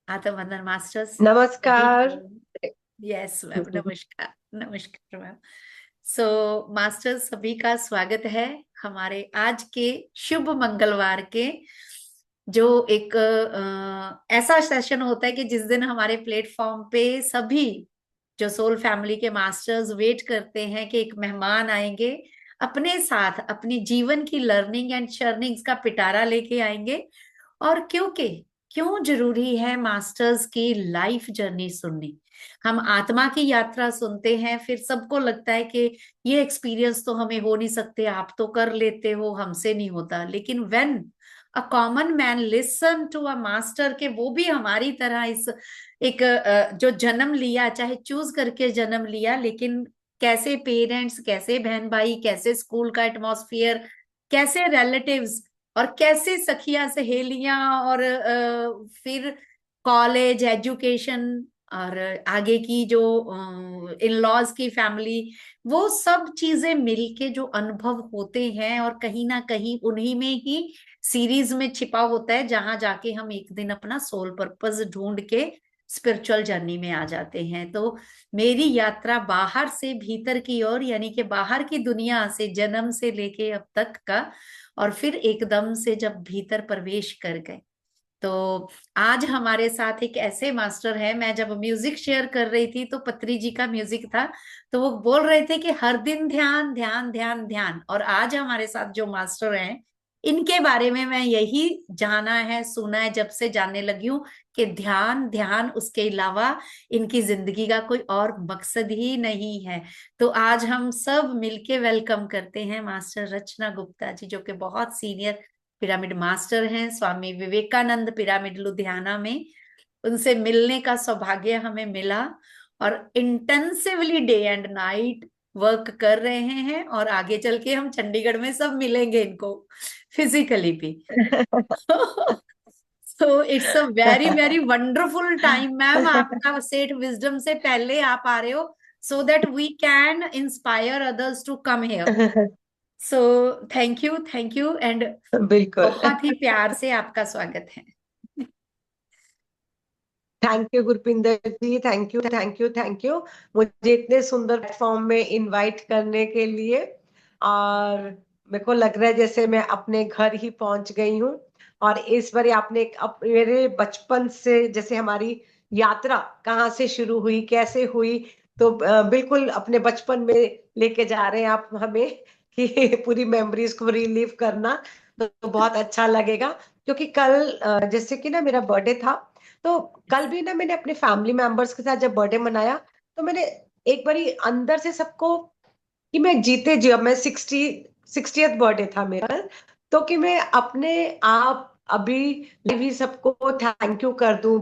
आत्मवंदन masters सभी नमस्कार। को। यस मैम, नमस्कार। नमस्कार मैम। सो मास्टर्स सभी का स्वागत है हमारे आज के शुभ मंगलवार के, जो एक ऐसा सेशन होता है कि जिस दिन हमारे प्लेटफॉर्म पे सभी जो सोल फैमिली के मास्टर्स वेट करते हैं कि एक मेहमान आएंगे, अपने साथ अपनी जीवन की लर्निंग एंड शर्निंग्स का पिटारा लेके आएंगे। और क्योंकि क्यों जरूरी है मास्टर्स की लाइफ जर्नी सुननी। हम आत्मा की यात्रा सुनते हैं, फिर सबको लगता है कि ये एक्सपीरियंस तो हमें हो नहीं सकते, आप तो कर लेते हो, हमसे नहीं होता। लेकिन when a common man listen to a master, के वो भी हमारी तरह इस एक जो जन्म लिया, चाहे चूज करके जन्म लिया, लेकिन कैसे पेरेंट्स, कैसे बहन भाई, कैसे स्कूल का एटमॉस्फेयर, कैसे रिलेटिव्स, और कैसे सखियां सहेलियां, और फिर कॉलेज एजुकेशन, और आगे की जो इन लॉज की फैमिली, वो सब चीजें मिलके जो अनुभव होते हैं, और कहीं ना कहीं उन्हीं में ही सीरीज में छिपा होता है, जहां जाके हम एक दिन अपना सोल पर्पस ढूंढ के स्पिरिचुअल जर्नी में आ जाते हैं। तो मेरी यात्रा बाहर से भीतर की ओर, यानी कि बाहर की दुनिया से जन्म से लेके अब तक का, और फिर एकदम से जब भीतर प्रवेश कर गए। तो आज हमारे साथ एक ऐसे मास्टर है, मैं जब म्यूजिक शेयर कर रही थी तो पत्री जी का म्यूजिक था, तो वो बोल रहे थे कि हर दिन ध्यान ध्यान ध्यान ध्यान। और आज हमारे साथ जो मास्टर हैं, इनके बारे में मैं यही जाना है, सुना है, जब से जानने लगी हूँ कि ध्यान ध्यान, उसके अलावा इनकी जिंदगी का कोई और मकसद ही नहीं है। तो आज हम सब मिलके वेलकम करते हैं मास्टर रचना गुप्ता जी, जो कि बहुत सीनियर पिरामिड मास्टर हैं, स्वामी विवेकानंद पिरामिड लुधियाना में। उनसे मिलने का सौभाग्य हमें मिला, और intensively day and night work कर रहे हैं, और आगे चल के हम चंडीगढ़ में सब मिलेंगे इनको फिजिकली भी। So it's a very very wonderful time ma'am, आपका सेठ विजडम से पहले आप आ रहे हो, so that we can inspire others to come here. So thank you and बिल्कुल। बहुत ही प्यार से आपका स्वागत है। Thank you Gurpinder ji, thank you thank you thank you, मुझे इतने सुंदर प्लेटफॉर्म में इनवाइट करने के लिए। और मेरे को लग रहा है जैसे मैं अपने घर ही पहुंच गई हूँ। और इस बार आपने मेरे बचपन से जैसे हमारी यात्रा कहाँ से शुरू हुई, कैसे हुई, तो बिल्कुल अपने बचपन में लेके जा रहे हैं आप हमें कि पूरी मेमोरीज को रिलीव करना। तो बहुत अच्छा लगेगा, क्योंकि कल जैसे कि ना मेरा बर्थडे था। तो कल भी ना मैंने अपने फैमिली मेंबर्स के साथ जब बर्थडे मनाया, तो मैंने एक बारी अंदर से सबको कि मैं जीते जी, अब मैं 60th बर्थडे था मेरा, तो कि मैं अपने आप अभी भी सबको थैंक यू कर दूं।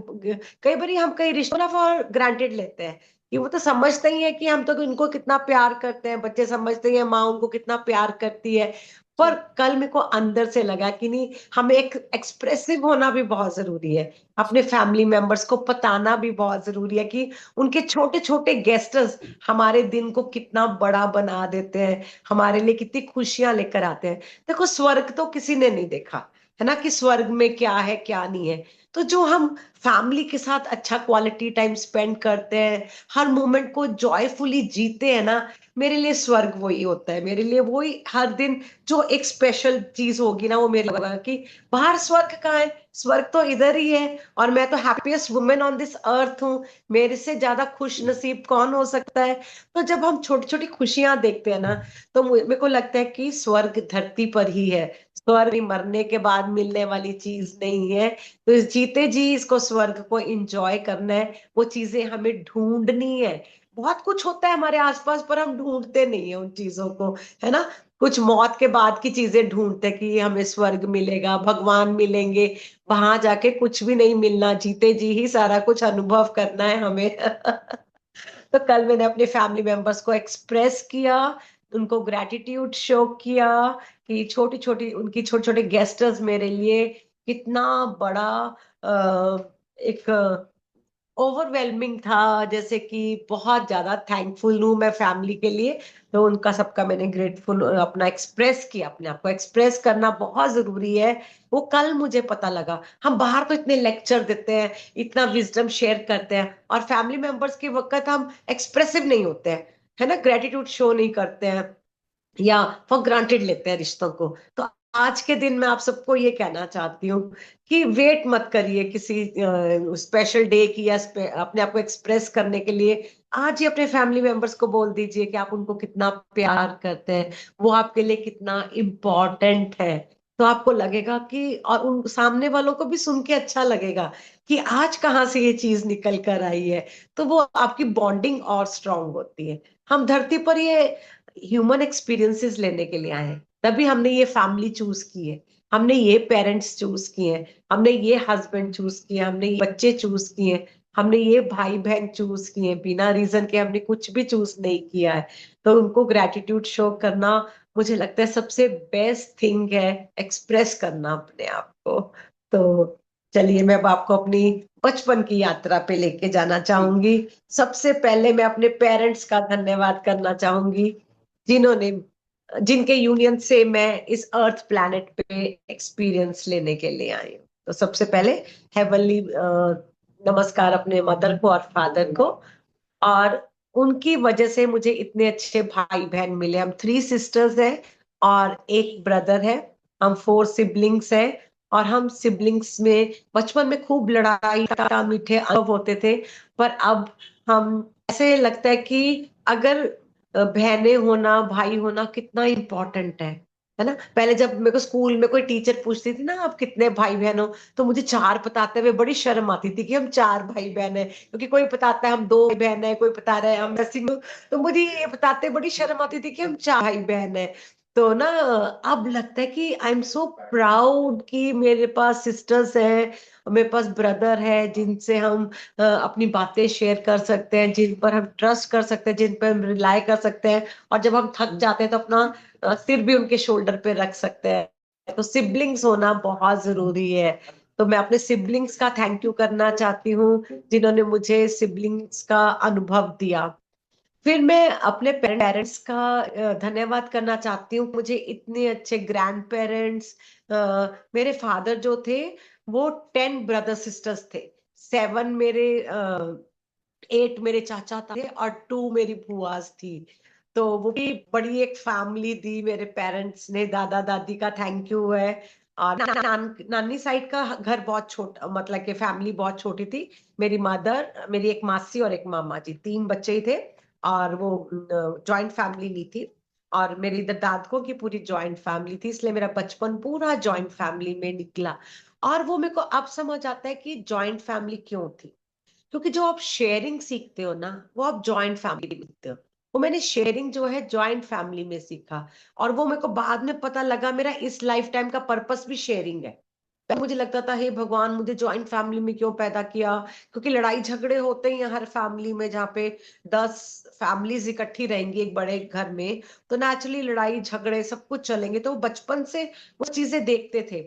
कई बार हम कई रिश्तों फॉर ग्रांटेड लेते हैं कि वो तो समझते ही है कि हम तो उनको कितना प्यार करते हैं, बच्चे समझते ही हैं माँ उनको कितना प्यार करती है। पर कल मेरे को अंदर से लगा कि नहीं, हमें एक एक्सप्रेसिव होना भी बहुत जरूरी है। अपने फैमिली मेंबर्स को बताना भी बहुत जरूरी है कि उनके छोटे छोटे गेस्टर्स हमारे दिन को कितना बड़ा बना देते हैं, हमारे लिए कितनी खुशियां लेकर आते हैं। देखो, स्वर्ग तो किसी ने नहीं देखा है ना, कि स्वर्ग में क्या है क्या नहीं है। तो जो हम फैमिली के साथ अच्छा क्वालिटी टाइम स्पेंड करते हैं, हर मोमेंट को जॉयफुली जीते हैं ना, मेरे लिए स्वर्ग वही होता है। मेरे लिए वही हर दिन जो एक स्पेशल चीज होगी ना, वो मेरे लिए होगा कि बाहर स्वर्ग कहाँ है, स्वर्ग तो इधर ही है। और मैं तो happiest women on this earth हूँ, मेरे से ज्यादा खुश नसीब कौन हो सकता है। तो जब हम छोटी छोटी खुशियां देखते हैं ना, तो मेरे को लगता है कि स्वर्ग धरती पर ही है। स्वर्ग मरने के बाद मिलने वाली चीज नहीं है। तो इस जीते जी इसको स्वर्ग को एंजॉय करना है, वो चीजें हमें ढूंढनी है। बहुत कुछ होता है हमारे आसपास, पर हम ढूंढते नहीं है उन चीजों को, है ना। कुछ मौत के बाद की चीजें ढूंढते कि हमें स्वर्ग मिलेगा, भगवान मिलेंगे। वहां जाके कुछ भी नहीं मिलना, जीते जी ही सारा कुछ अनुभव करना है हमें। तो कल मैंने अपने फैमिली मेंबर्स को एक्सप्रेस किया, उनको ग्रेटिट्यूड शो किया कि छोटी छोटी उनकी छोटे छोटे गेस्टर्स मेरे लिए कितना बड़ा एक ओवरवेलमिंग था, जैसे कि बहुत ज्यादा थैंकफुल हूँ मैं फैमिली के लिए। तो उनका सबका मैंने ग्रेटफुल अपना एक्सप्रेस किया, अपने आप को एक्सप्रेस करना बहुत जरूरी है। वो कल मुझे पता लगा। हम बाहर तो इतने लेक्चर देते हैं, इतना विजडम शेयर करते हैं, और फैमिली मेंबर्स के वक्त हम एक्सप्रेसिव नहीं होते हैं, है ना, ग्रेटिट्यूड शो नहीं करते हैं, या फॉर ग्रांटेड लेते हैं रिश्तों को। तो आज के दिन मैं आप सबको ये कहना चाहती हूँ कि वेट मत करिए किसी स्पेशल डे की, या अपने आप को एक्सप्रेस करने के लिए। आज ही अपने फैमिली मेंबर्स को बोल दीजिए कि आप उनको कितना प्यार करते हैं, वो आपके लिए कितना इम्पोर्टेंट है। तो आपको लगेगा कि, और उन सामने वालों को भी सुन के अच्छा लगेगा कि आज कहाँ से ये चीज निकल कर आई है। तो वो आपकी बॉन्डिंग और स्ट्रांग होती है। हम धरती पर ये ह्यूमन एक्सपीरियंसेस लेने के लिए आए हैं, तभी हमने ये फैमिली चूज की है, हमने ये पेरेंट्स चूज किए हैं, हमने ये हस्बैंड चूज किए, हमने ये बच्चे चूज किए, हमने ये भाई बहन चूज किए, बिना रीजन के हमने कुछ भी चूज नहीं किया है। तो उनको ग्रेटिट्यूड शो करना, मुझे लगता है सबसे बेस्ट थिंग है, एक्सप्रेस करना अपने आप को। तो चलिए, मैं अब आपको अपनी बचपन की यात्रा पे लेके जाना चाहूंगी। सबसे पहले मैं अपने पेरेंट्स का धन्यवाद करना चाहूंगी, जिन्होंने जिनके यूनियन से मैं इस अर्थ प्लैनेट पे एक्सपीरियंस लेने के लिए आई हूँ। तो सबसे पहले हेवनली नमस्कार अपने मदर को और फादर को। और उनकी वजह से मुझे इतने अच्छे भाई बहन मिले। हम 3 सिस्टर्स हैं और एक ब्रदर है। हम 4 सिबलिंग्स हैं। और हम सिबलिंग्स में बचपन में खूब लड़ाई का मीठे अनुभव होते थे। पर अब हम, ऐसे लगता है कि अगर बहनें होना, भाई होना कितना इम्पोर्टेंट है ना। पहले जब मेरे को स्कूल में कोई टीचर पूछती थी ना, आप कितने भाई बहन हो, तो मुझे 4 बताते हुए बड़ी शर्म आती थी कि हम 4 भाई बहन है, क्योंकि कोई बताता है हम 2 भाई बहन है, कोई बता रहा है हम ऐसी। तो मुझे ये बताते बड़ी शर्म आती थी कि हम 4 भाई बहन है। तो ना, अब लगता है कि आई एम सो प्राउड कि मेरे पास सिस्टर्स हैं, मेरे पास ब्रदर है, जिनसे हम अपनी बातें शेयर कर सकते हैं, जिन पर हम ट्रस्ट कर सकते हैं, जिन पर हम रिलाय कर सकते हैं। और जब हम थक जाते हैं तो अपना सिर भी उनके शोल्डर पे रख सकते हैं। तो सिबलिंग्स होना बहुत जरूरी है। तो मैं अपने सिबलिंग्स का थैंक यू करना चाहती हूँ, जिन्होंने मुझे सिबलिंग्स का अनुभव दिया। फिर मैं अपने पेरेंट्स का धन्यवाद करना चाहती हूँ। मुझे इतने अच्छे ग्रैंड पेरेंट्स, मेरे फादर जो थे, वो 10 ब्रदर सिस्टर्स थे। 8 मेरे चाचा थे और 2 मेरी बुआस थी। तो वो भी बड़ी एक फैमिली दी मेरे पेरेंट्स ने। दादा दादी का थैंक यू है। और नानी साइड का घर बहुत छोटा, मतलब कि फैमिली बहुत छोटी थी। मेरी मदर, मेरी एक मासी और एक मामा जी, 3 बच्चे ही थे। और वो जॉइंट फैमिली नहीं थी। और मेरी दादकों की पूरी जॉइंट फैमिली थी, इसलिए मेरा बचपन पूरा जॉइंट फैमिली में निकला। और वो मेरे को अब समझ आता है कि जॉइंट फैमिली क्यों थी। क्योंकि जो आप शेयरिंग सीखते हो ना, वो आप जॉइंट फैमिली में सीखते हो। वो मैंने शेयरिंग जो है जॉइंट फैमिली में सीखा। और वो मेरे को बाद में पता लगा, मेरा इस लाइफ टाइम का पर्पस भी शेयरिंग है। पहले मुझे लगता था, हे भगवान, मुझे जॉइंट फैमिली में क्यों पैदा किया। क्योंकि लड़ाई झगड़े होते ही हैं हर फैमिली में, जहाँ पे 10 फैमिलीज इकट्ठी रहेंगी एक बड़े घर में, तो नेचुरली लड़ाई झगड़े सब कुछ चलेंगे। तो बचपन से वो चीजें देखते थे।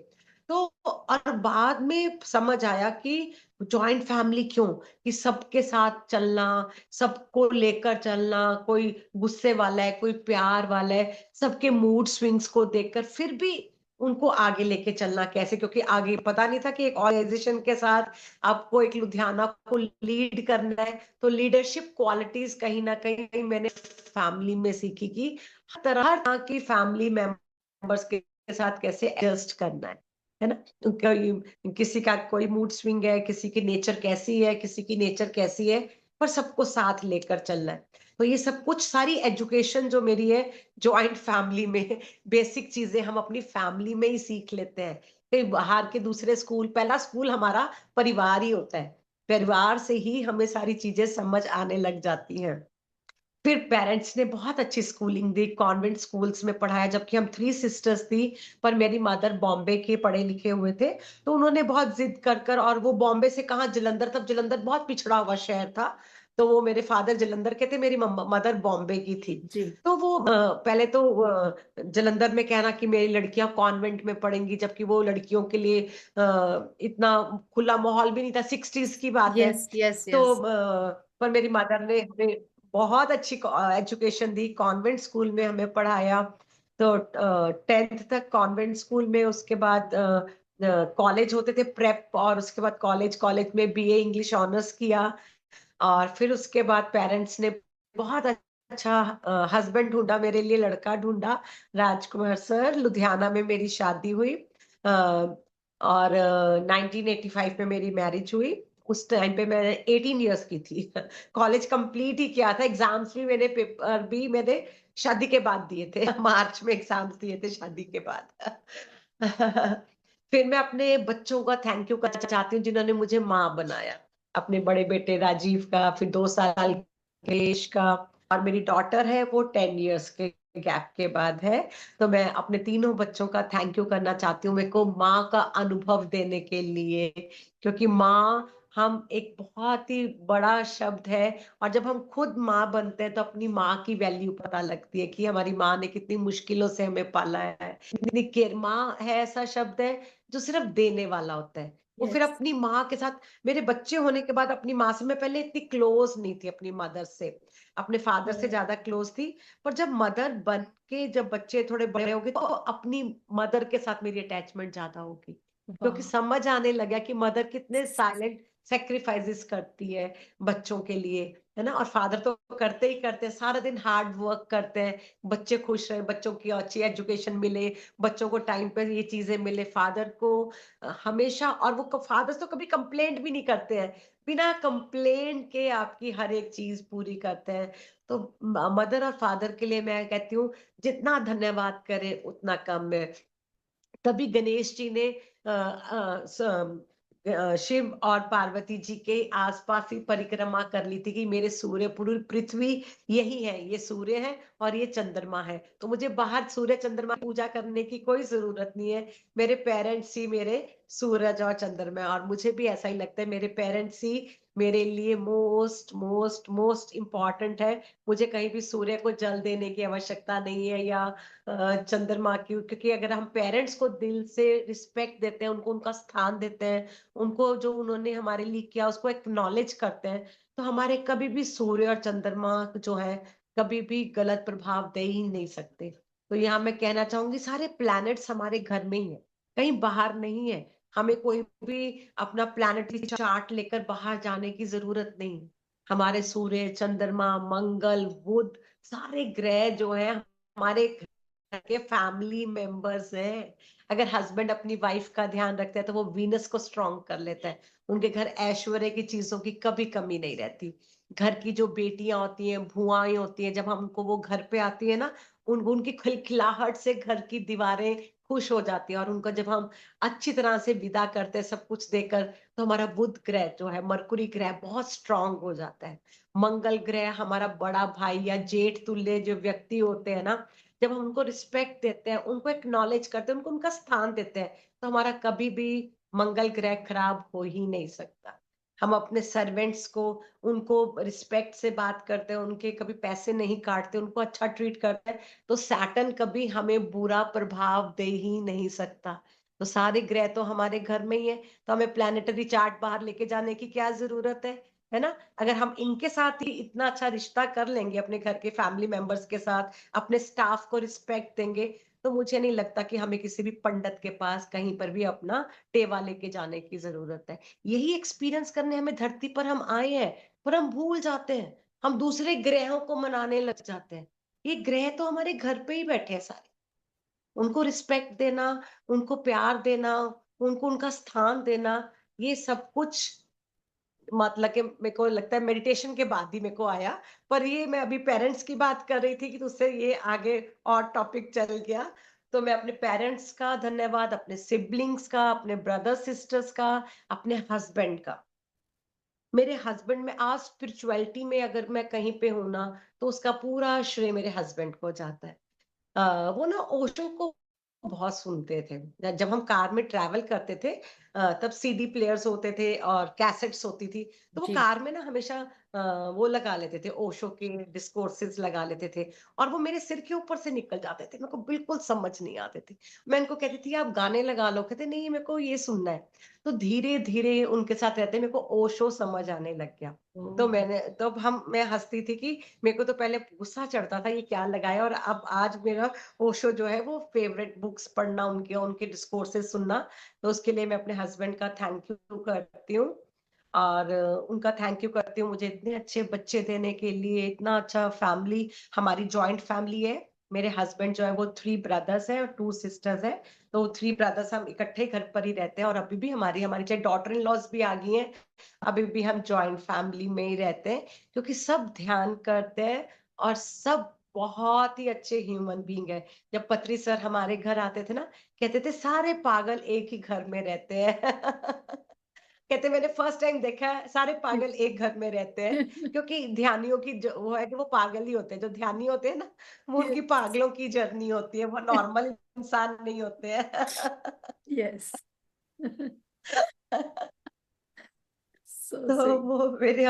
तो और बाद में समझ आया कि जॉइंट फैमिली क्यों, कि सबके साथ चलना, सबको लेकर चलना, कोई गुस्से वाला है, कोई प्यार वाला है, सबके मूड स्विंग्स को देखकर फिर भी उनको आगे लेके चलना कैसे। क्योंकि आगे पता नहीं था कि एक ऑर्गेनाइजेशन के साथ आपको एक लुधियाना को लीड करना है। तो लीडरशिप क्वालिटीज कहीं ना कहीं मैंने फैमिली में सीखी, कि हर तरह की फैमिली मेंबर्स के साथ कैसे एडजस्ट करना है ना। किसी का कोई मूड स्विंग है, किसी की नेचर कैसी है, किसी की नेचर कैसी है, पर सबको साथ लेकर चलना है। तो ये सब कुछ सारी एजुकेशन जो मेरी है ज्वाइंट फैमिली में, बेसिक चीजें हम अपनी फैमिली में ही सीख लेते हैं। कहीं बाहर के दूसरे स्कूल, पहला स्कूल हमारा परिवार ही होता है। परिवार से ही हमें सारी चीजें समझ आने लग जाती हैं। फिर पेरेंट्स ने बहुत अच्छी स्कूलिंग दी, कॉन्वेंट स्कूल्स में पढ़ाया, जबकि हम 3 सिस्टर्स थी। पर मेरी मदर बॉम्बे के पढ़े लिखे हुए थे, तो उन्होंने बहुत जिद कर कर, और वो बॉम्बे से कहाँ, जलंधर, तब जलंधर बहुत पिछड़ा हुआ शहर था। तो वो मेरे फादर जलंधर के थे, मेरी मदर बॉम्बे की थी। जी। तो वो पहले तो जलंधर में कहना कि मेरी लड़कियां कॉन्वेंट में पढ़ेंगी, जबकि वो लड़कियों के लिए इतना खुला माहौल भी नहीं था, 60s की बात है। यस यस तो यस। पर मेरी मदर ने हमें बहुत अच्छी एजुकेशन दी, कॉन्वेंट स्कूल में हमें पढ़ाया। तो 10th तक कॉन्वेंट स्कूल में, उसके बाद कॉलेज होते थे प्रेप, और उसके बाद कॉलेज, कॉलेज में बीए इंग्लिश ऑनर्स किया। और फिर उसके बाद पेरेंट्स ने बहुत अच्छा हस्बैंड ढूंढा मेरे लिए, लड़का ढूंढा, राजकुमार सर। लुधियाना में मेरी शादी हुई, और 1985 में मेरी मैरिज हुई। उस टाइम पे मैं 18 इयर्स की थी। कॉलेज कंप्लीट ही किया था, एग्जाम्स भी मैंने, पेपर भी मैंने शादी के बाद दिए थे। मार्च में एग्जाम्स दिए थे शादी के बाद। फिर मैं अपने बच्चों का थैंक यू करना चाहती हूँ जिन्होंने मुझे माँ बनाया। अपने बड़े बेटे राजीव का, फिर 2 साल कलेश का, और मेरी डॉटर है वो 10 इयर्स के गैप के बाद है। तो मैं अपने तीनों बच्चों का थैंक यू करना चाहती हूँ, मेरे को माँ का अनुभव देने के लिए। क्योंकि माँ हम एक बहुत ही बड़ा शब्द है, और जब हम खुद माँ बनते हैं तो अपनी माँ की वैल्यू पता लगती है कि हमारी माँ ने कितनी मुश्किलों से हमें पाला है, कितनी केयर। माँ है ऐसा शब्द है जो सिर्फ देने वाला होता है। वो फिर यस। अपनी माँ के साथ, मेरे बच्चे होने के बाद अपनी माँ से मैं पहले इतनी क्लोज नहीं थी, अपनी मदर से, अपने फादर से ज्यादा क्लोज थी। पर जब मदर बन के, जब बच्चे थोड़े बड़े हो गए, तो अपनी मदर के साथ मेरी अटैचमेंट ज्यादा होगी, क्योंकि वाह। समझ आने लगा कि मदर कितने साइलेंट सेक्रीफाइसेस करती है बच्चों के लिए, है ना। और फादर तो करते ही करते हैं, सारा दिन हार्ड वर्क करते हैं, बच्चे खुश रहे, बच्चों की अच्छी एजुकेशन मिले, बच्चों को टाइम पर ये चीजें मिले। फादर को हमेशा, और वो फादर्स तो कभी कंप्लेंट भी नहीं करते हैं, बिना कंप्लेंट के आपकी हर एक चीज पूरी करते हैं। तो मदर और फादर के लिए मैं कहती हूँ, जितना धन्यवाद करें उतना कम है। तभी गणेश जी ने शिव और पार्वती जी के आसपास ही परिक्रमा कर ली थी कि मेरे सूर्य, पूरी पृथ्वी यही है, ये सूर्य है और ये चंद्रमा है, तो मुझे बाहर सूर्य चंद्रमा की पूजा करने की कोई जरूरत नहीं है। मेरे पेरेंट्स ही मेरे सूरज और चंद्रमा है, और मुझे भी ऐसा ही लगता है, मेरे पेरेंट्स ही मेरे लिए मोस्ट मोस्ट मोस्ट इम्पॉर्टेंट है। मुझे कहीं भी सूर्य को जल देने की आवश्यकता नहीं है, या चंद्रमा की, क्योंकि अगर हम पेरेंट्स को दिल से रिस्पेक्ट देते हैं, उनको उनका स्थान देते हैं, उनको जो उन्होंने हमारे लिए किया उसको एक्नॉलेज करते हैं, तो हमारे कभी भी सूर्य और चंद्रमा जो है कभी भी गलत प्रभाव दे ही नहीं सकते। तो यहाँ मैं कहना चाहूंगी, सारे प्लैनेट्स हमारे घर में ही है, कहीं बाहर नहीं है। हमें कोई भी अपना प्लैनेटरी चार्ट लेकर बाहर जाने की जरूरत नहीं है। हमारे सूर्य, चंद्रमा, मंगल, बुध, सारे ग्रह जो है हमारे के फैमिली मेंबर्स हैं। अगर हस्बैंड अपनी वाइफ का ध्यान रखता है तो वो वीनस को स्ट्रांग कर लेता है, उनके घर ऐश्वर्य की चीजों की कभी कमी नहीं रहती। घर की जो बेटियां होती हैं, भुआएं होती हैं, जब हम उनको, वो घर पे आती है ना, उनकी खिलखिलाहट से घर की दीवारें खुश हो जाती है, और उनको जब हम अच्छी तरह से विदा करते हैं सब कुछ देकर, तो हमारा बुध ग्रह जो है, मरकुरी ग्रह बहुत स्ट्रांग हो जाता है। मंगल ग्रह हमारा बड़ा भाई या जेठ तुल्य जो व्यक्ति होते हैं ना, जब हम उनको रिस्पेक्ट देते हैं, उनको एक्नॉलेज करते हैं, उनको उनका स्थान देते हैं, तो हमारा कभी भी मंगल ग्रह खराब हो ही नहीं सकता। हम अपने सर्वेंट्स को, उनको रिस्पेक्ट से बात करते हैं, उनके कभी पैसे नहीं काटते, उनको अच्छा ट्रीट करते हैं, तो सैटर्न कभी हमें बुरा प्रभाव दे ही नहीं सकता। तो सारे ग्रह तो हमारे घर में ही है, तो हमें प्लानिटरी चार्ट बाहर लेके जाने की क्या जरूरत है ना। अगर हम इनके साथ ही इतना अच्छा रिश्ता कर लेंगे, अपने घर के फैमिली मेंबर्स के साथ, अपने स्टाफ को रिस्पेक्ट देंगे, तो मुझे नहीं लगता कि हमें किसी भी पंडित के पास कहीं पर भी अपना टेवा लेके जाने की जरूरत है। यही एक्सपीरियंस करने हमें धरती पर हम आए हैं, पर हम भूल जाते हैं, हम दूसरे ग्रहों को मनाने लग जाते हैं। ये ग्रह तो हमारे घर पे ही बैठे हैं सारे, उनको रिस्पेक्ट देना, उनको प्यार देना, उनको उनका स्थान देना, ये सब कुछ मतलब कि मेरे को लगता है मेडिटेशन के बाद ही मेरे को आया। पर ये मैं अभी पेरेंट्स की बात कर रही थी कि तो उससे ये आगे और टॉपिक चल गया। तो मैं अपने पेरेंट्स का धन्यवाद, अपने सिबलिंग्स का, अपने ब्रदर सिस्टर्स का, अपने हस्बैंड का। मेरे हस्बैंड में आज स्पिरिचुअलिटी में अगर मैं कहीं पे हूं ना, तो उसका पूरा श्रेय मेरे हस्बैंड को जाता है। वो ना ओशो को बहुत सुनते थे, जब हम कार में ट्रैवल करते थे, तब सीडी प्लेयर्स होते थे और कैसेट्स होती थी, तो वो जी। कार में ना हमेशा वो लगा लेते थे, ओशो के डिस्कोर्सेस लगा लेते थे, और वो मेरे सिर के ऊपर से निकल जाते थे, मेरे को बिल्कुल समझ नहीं आते थे। मैं इनको कहती थी आप गाने लगा लो, कहते नहीं मेरे को ये सुनना है। तो धीरे धीरे उनके साथ रहते मेरे को ओशो समझ आने लग गया। तो ओह, मैंने तब हम मैं हंसती थी कि मेरे को तो पहले गुस्सा चढ़ता था ये क्या लगाया, और अब आज मेरा ओशो जो है वो फेवरेट बुक्स पढ़ना, उनके उनके डिस्कोर्सेस सुनना। तो उसके लिए मैं अपने हस्बैंड का थैंक यू करती हूँ, और उनका थैंक यू करती हूँ मुझे इतने अच्छे बच्चे देने के लिए, इतना अच्छा फैमिली। हमारी जॉइंट फैमिली है। मेरे हस्बैंड जो है वो 3 ब्रदर्स है और 2 सिस्टर्स है। तो 3 ब्रदर्स हम इकट्ठे घर पर ही रहते हैं, और अभी भी हमारी हमारी चाहे डॉटर इन लॉज भी आ गई हैं, अभी भी हम जॉइंट फैमिली में ही रहते हैं, क्योंकि सब ध्यान करते हैं, और सब बहुत ही अच्छे ह्यूमन बीइंग है। जब पत्री सर हमारे घर आते थे ना, कहते थे सारे पागल एक ही घर में रहते हैं। कहते मैंने फर्स्ट टाइम देखा है सारे पागल एक घर में रहते हैं, क्योंकि ध्यानियों की जो वो है कि वो पागल ही होते हैं, जो ध्यानी होते हैं ना, वो उनकी पागलों की जर्नी होती है, वो नॉर्मल इंसान नहीं होते हैं। यस। सो तो सही। वो मेरे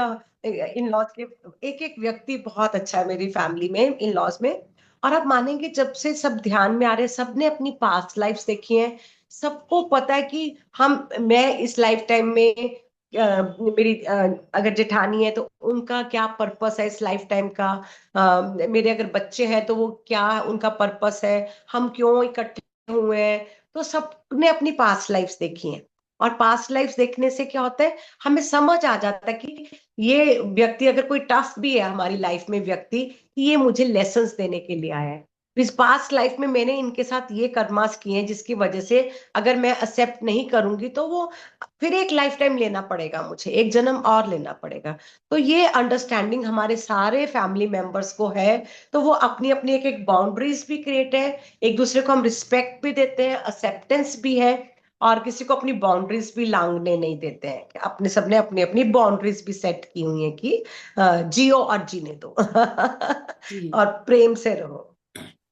इन लॉज के एक एक व्यक्ति बहुत अच्छा है मेरी फैमिली में, इन लॉज में। और आप मानेंगे जब से सब ध्यान में आ रहे हैं, सबने अपनी पास्ट लाइफ्स देखी है, सबको पता है कि हम मैं इस लाइफ टाइम में मेरी अगर जेठानी है तो उनका क्या पर्पस है इस लाइफ टाइम का, मेरे अगर बच्चे हैं तो वो क्या उनका पर्पस है, हम क्यों इकट्ठे हुए हैं। तो सबने अपनी पास्ट लाइफ्स देखी हैं, और पास्ट लाइफ्स देखने से क्या होता है, हमें समझ आ जाता है कि ये व्यक्ति अगर कोई टफ भी है हमारी लाइफ में व्यक्ति, ये मुझे लेसन्स देने के लिए आया है। इस पास्ट लाइफ में मैंने इनके साथ ये कर्मास किए हैं जिसकी वजह से अगर मैं एक्सेप्ट नहीं करूंगी तो वो फिर एक लाइफ टाइम लेना पड़ेगा, मुझे एक जन्म और लेना पड़ेगा। तो ये अंडरस्टैंडिंग हमारे सारे फैमिली मेंबर्स को है। तो वो अपनी अपनी एक एक बाउंड्रीज भी क्रिएट है, एक दूसरे को हम रिस्पेक्ट भी देते हैं, एक्सेप्टेंस भी है, और किसी को अपनी बाउंड्रीज भी लांघने नहीं देते हैं। अपने सबने अपनी अपनी बाउंड्रीज भी सेट की हुई है कि जियो और जीने दो। जी। और प्रेम से रहो,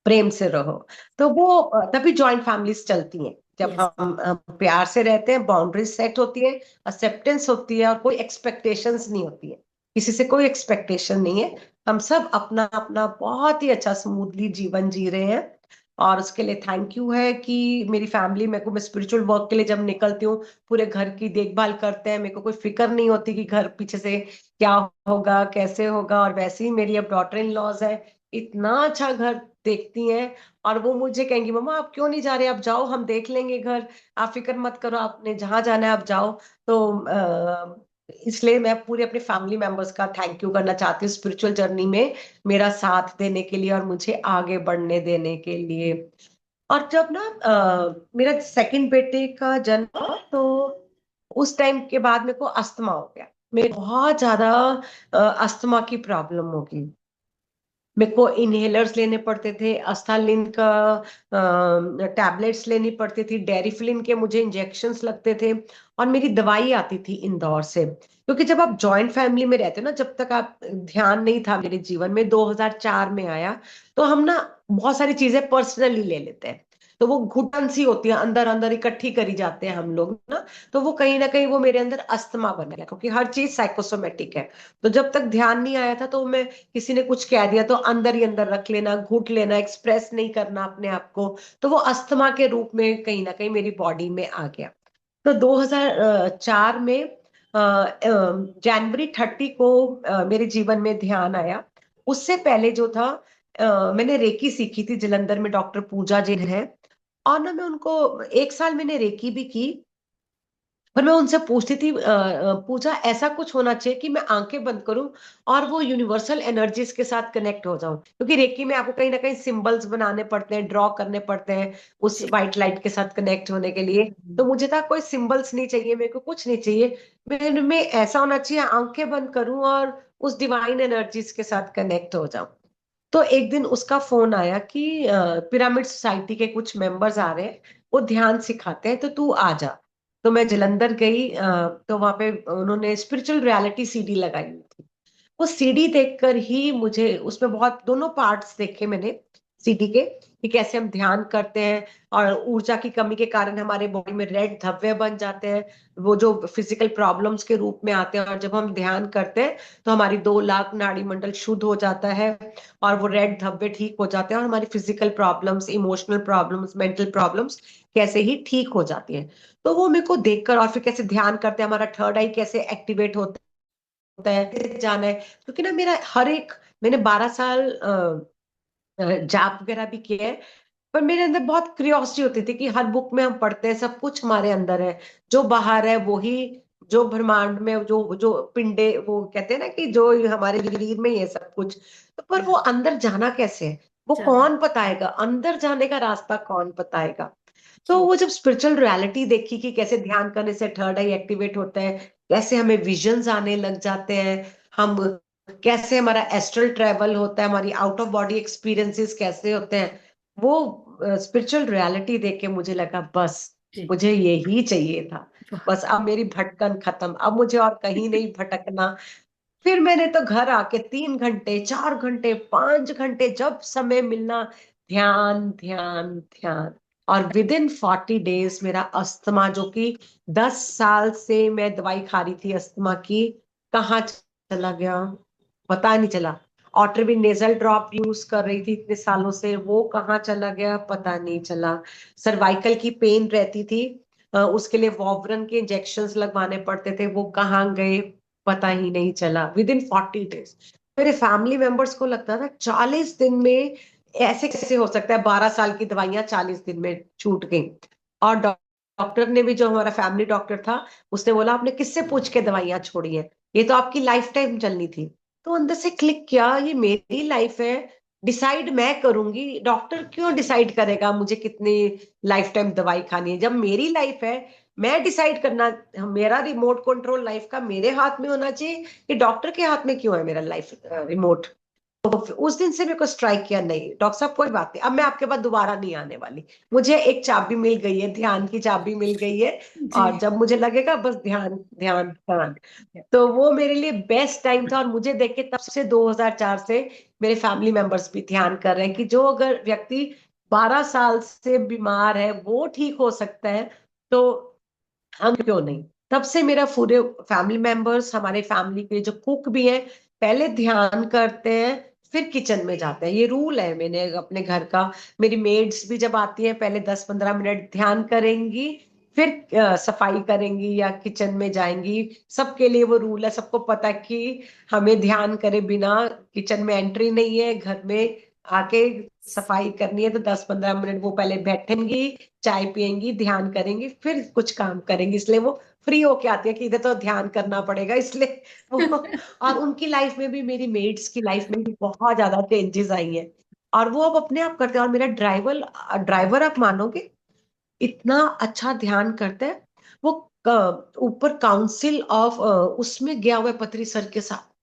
प्रेम से रहो। तो वो तभी जॉइंट फैमिलीज चलती हैं, जब यस। हम प्यार से रहते हैं, बाउंड्रीज सेट होती है, एक्सेप्टेंस होती है, और कोई एक्सपेक्टेशंस नहीं होती है, किसी से कोई एक्सपेक्टेशन नहीं है। हम सब अपना अपना बहुत ही अच्छा स्मूथली जीवन जी रहे हैं। और उसके लिए थैंक यू है कि मेरी फैमिली मेरे को, मैं स्पिरिचुअल वर्क के लिए जब निकलती हूँ, पूरे घर की देखभाल करते हैं, मेरे को कोई फिक्र नहीं होती कि घर पीछे से क्या होगा कैसे होगा। और वैसे ही मेरी अब डॉटर इन लॉज है, इतना अच्छा घर देखती हैं, और वो मुझे कहेंगी मम्मा आप क्यों नहीं जा रहे, आप जाओ हम देख लेंगे घर, आप फिक्र मत करो, आपने जहां जाना है आप जाओ। तो इसलिए मैं पूरे अपने फैमिली मेंबर्स का थैंक यू करना चाहती हूँ स्पिरिचुअल जर्नी में मेरा साथ देने के लिए, और मुझे आगे बढ़ने देने के लिए। और जब ना मेरा सेकंड बेटे का जन्म हुआ, तो उस टाइम के बाद मेरे को अस्थमा हो गया, मेरे बहुत ज्यादा अस्थमा की प्रॉब्लम हो गई। मेरे को इनहेलर्स लेने पड़ते थे, अस्थालिन का टैबलेट्स लेनी पड़ती थी, डेरिफ्लिन के मुझे इंजेक्शन्स लगते थे, और मेरी दवाई आती थी इंदौर से। क्योंकि जब आप जॉइंट फैमिली में रहते हो ना, जब तक आप ध्यान नहीं था मेरे जीवन में, 2004 में आया, तो हम ना बहुत सारी चीजें पर्सनली ले लेते हैं। तो वो घुटन सी होती है, अंदर अंदर इकट्ठी करी जाते हैं हम लोग ना। तो वो कहीं ना कहीं वो मेरे अंदर अस्थमा बन गया, क्योंकि हर चीज साइकोसोमेटिक है। तो जब तक ध्यान नहीं आया था, तो मैं किसी ने कुछ कह दिया तो अंदर ही अंदर रख लेना, घुट लेना, एक्सप्रेस नहीं करना अपने आप को। तो वो अस्थमा के रूप में कहीं ना कहीं मेरी बॉडी में आ गया। तो 2004 में जनवरी 30 को मेरे जीवन में ध्यान आया। उससे पहले जो था, मैंने रेकी सीखी थी जलंधर में, डॉक्टर पूजा जिन है, और ना मैं उनको 1 साल मैंने रेकी भी की। पर मैं उनसे पूछती थी पूजा ऐसा कुछ होना चाहिए कि मैं आंखें बंद करूं और वो यूनिवर्सल एनर्जीज के साथ कनेक्ट हो जाऊं, क्योंकि रेकी में आपको कहीं ना कहीं सिंबल्स बनाने पड़ते हैं, ड्रॉ करने पड़ते हैं उस जी। वाइट लाइट के साथ कनेक्ट होने के लिए। तो मुझे था कोई सिंबल्स नहीं चाहिए, मेरे को कुछ नहीं चाहिए, मेरे में ऐसा होना चाहिए आंखें बंद करूं और उस डिवाइन एनर्जीज के साथ कनेक्ट हो जाऊं। तो एक दिन उसका फोन आया कि पिरामिड सोसाइटी के कुछ मेंबर्स आ रहे हैं, वो ध्यान सिखाते हैं, तो तू आ जा। तो मैं जलंधर गई, तो वहां पे उन्होंने स्पिरिचुअल रियलिटी सीडी लगाई हुई थी। वो सीडी देखकर ही मुझे उसमें बहुत दोनों पार्ट्स देखे मैंने। सीटी के, कि कैसे हम ध्यान करते हैं और ऊर्जा की कमी के कारण हमारे बॉडी में रेड धब्बे बन जाते हैं, वो जो फिजिकल प्रॉब्लम्स के रूप में आते हैं। और जब हम ध्यान करते हैं तो हमारी 2 लाख नाड़ी मंडल शुद्ध हो जाता है और वो रेड धब्बे ठीक हो जाते हैं और हमारी physical problems, emotional problems, mental problems कैसे ही ठीक हो जाती हैं। तो वो मेरे को देखकर, और फिर कैसे ध्यान करते हैं, हमारा थर्ड आई कैसे एक्टिवेट होता है, जाना है। क्योंकि ना मेरा हर एक, मैंने 12 साल जाप वगैरह भी किया है, पर मेरे अंदर बहुत क्यूरियोसिटी होती थी कि हर बुक में हम पढ़ते हैं सब कुछ हमारे अंदर है, जो बाहर है वही, जो ब्रह्मांड में जो जो पिंडे, वो कहते हैं ना कि जो हमारे शरीर में ही है सब कुछ, तो पर वो अंदर जाना कैसे है, वो जाना। कौन बताएगा, अंदर जाने का रास्ता कौन बताएगा। तो जी। वो जब स्पिरिचुअल रियलिटी देखी कि कैसे ध्यान करने से थर्ड आई एक्टिवेट होता है, कैसे हमें विजन्स आने लग जाते हैं, हम कैसे हमारा एस्ट्रल ट्रेवल होता है, हमारी आउट ऑफ बॉडी एक्सपीरियंसेस कैसे होते हैं, वो स्पिरिचुअल रियलिटी देख के मुझे लगा बस जी। मुझे यही चाहिए था। वाह। बस अब मेरी भटकन खत्म, अब मुझे और कहीं नहीं भटकना। फिर मैंने तो घर आके 3 घंटे, 4 घंटे, 5 घंटे जब समय मिलना, ध्यान ध्यान ध्यान। और विद इन 40 डेज मेरा अस्थमा, जो कि 10 साल से मैं दवाई खा रही थी अस्थमा की, कहाँ चला गया पता नहीं चला। ऑटरबिन नेजल ड्रॉप यूज कर रही थी इतने सालों से, वो कहाँ चला गया पता नहीं चला। सर्वाइकल की पेन रहती थी, उसके लिए वॉवरन के इंजेक्शंस लगवाने पड़ते थे, वो कहाँ गए पता ही नहीं चला। विद इन 40 डेज मेरे फैमिली मेंबर्स को लगता था 40 दिन में ऐसे कैसे हो सकता है, 12 साल की दवाइयां 40 दिन में छूट गई। और डॉक्टर ने भी, जो हमारा फैमिली डॉक्टर था, उसने बोला आपने किससे पूछ के दवाइयां छोड़ी हैं, ये तो आपकी लाइफ टाइम चलनी थी। तो अंदर से क्लिक किया, ये मेरी लाइफ है, डिसाइड मैं करूंगी, डॉक्टर क्यों डिसाइड करेगा मुझे कितनी लाइफ टाइम दवाई खानी है, जब मेरी लाइफ है मैं डिसाइड करना। मेरा रिमोट कंट्रोल लाइफ का मेरे हाथ में होना चाहिए कि डॉक्टर के हाथ में क्यों है मेरा लाइफ रिमोट। तो उस दिन से मेरे को स्ट्राइक किया, नहीं डॉक्टर साहब कोई बात नहीं, अब मैं आपके पास दोबारा नहीं आने वाली, मुझे एक चाबी मिल गई है, ध्यान की चाबी मिल गई है। जी। और जब मुझे लगेगा बस ध्यान ध्यान ध्यान। तो वो मेरे लिए बेस्ट टाइम था। और मुझे देख के तब से 2004 से मेरे फैमिली मेंबर्स भी ध्यान कर रहे हैं कि जो अगर व्यक्ति 12 साल से बीमार है वो ठीक हो सकता है, तो हम क्यों नहीं। तब से मेरा पूरे फैमिली मेंबर्स, हमारे फैमिली के जो कुक भी हैं, पहले ध्यान करते हैं फिर किचन में जाते हैं, ये रूल है मैंने अपने घर का। मेरी मेड्स भी जब आती हैं पहले 10-15 मिनट ध्यान करेंगी, फिर सफाई करेंगी या किचन में जाएंगी। सबके लिए वो रूल है, सबको पता है कि हमें ध्यान करे बिना किचन में एंट्री नहीं है। घर में आके सफाई करनी है तो 10-15 मिनट वो पहले बैठेंगी, चाय पियेंगी, ध्यान करेंगी, फिर कुछ काम करेंगी। इसलिए वो फ्री होके आती है कि इधर तो ध्यान करना पड़ेगा, इसलिए वो। और उनकी लाइफ में भी, मेरी मेड्स की लाइफ में भी बहुत ज्यादा चेंजेस आई हैं, और वो अब अपने आप करते हैं। और मेरा ड्राइवर ड्राइवर आप मानोगे, इतना अच्छा ध्यान करता है वो। ऊपर काउंसिल ऑफ उसमें गया हुआ है पत्री सर के साथ,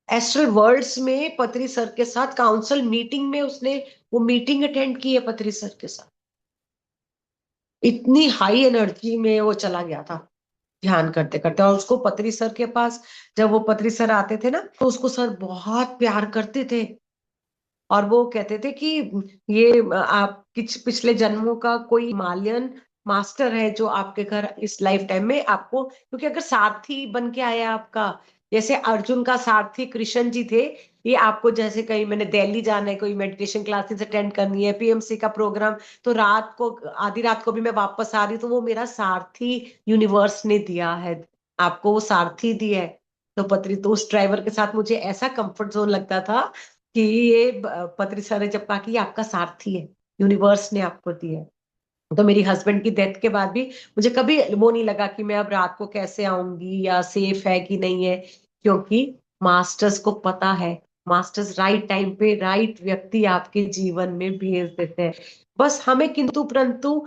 एस्ट्रल वर्ल्ड्स में पत्री सर के साथ काउंसिल मीटिंग में उसने वो मीटिंग अटेंड की है पत्री सर के साथ। इतनी हाई एनर्जी में वो चला गया था ध्यान करते करते। और उसको पत्री सर के पास, जब वो पत्री सर आते थे ना, तो उसको सर बहुत प्यार करते थे। और वो कहते थे कि ये आप पिछले जन्मों का कोई हिमालयन मास्टर है जो आपके घर इस लाइफ टाइम में आपको, क्योंकि अगर सारथी बन के आया आपका, जैसे अर्जुन का सारथी कृष्ण जी थे, ये आपको जैसे कहीं मैंने दिल्ली जाना है, कोई मेडिटेशन क्लासेस अटेंड करनी है, पीएमसी का प्रोग्राम, तो रात को, आधी रात को भी मैं वापस आ रही हूँ, तो वो मेरा सारथी यूनिवर्स ने दिया है, आपको वो सारथी दिया है। तो पत्री, तो उस ड्राइवर के साथ मुझे ऐसा कंफर्ट जोन लगता था कि ये पत्री सर ने जब कहा कि ये आपका सारथी है, यूनिवर्स ने आपको दिया है। तो मेरी हस्बैंड की डेथ के बाद भी मुझे कभी वो नहीं लगा कि मैं अब रात को कैसे आऊंगी या सेफ है कि नहीं है, क्योंकि मास्टर्स को पता है, मास्टर्स राइट टाइम पे राइट व्यक्ति आपके जीवन में भेज देते हैं। बस हमें किंतु परंतु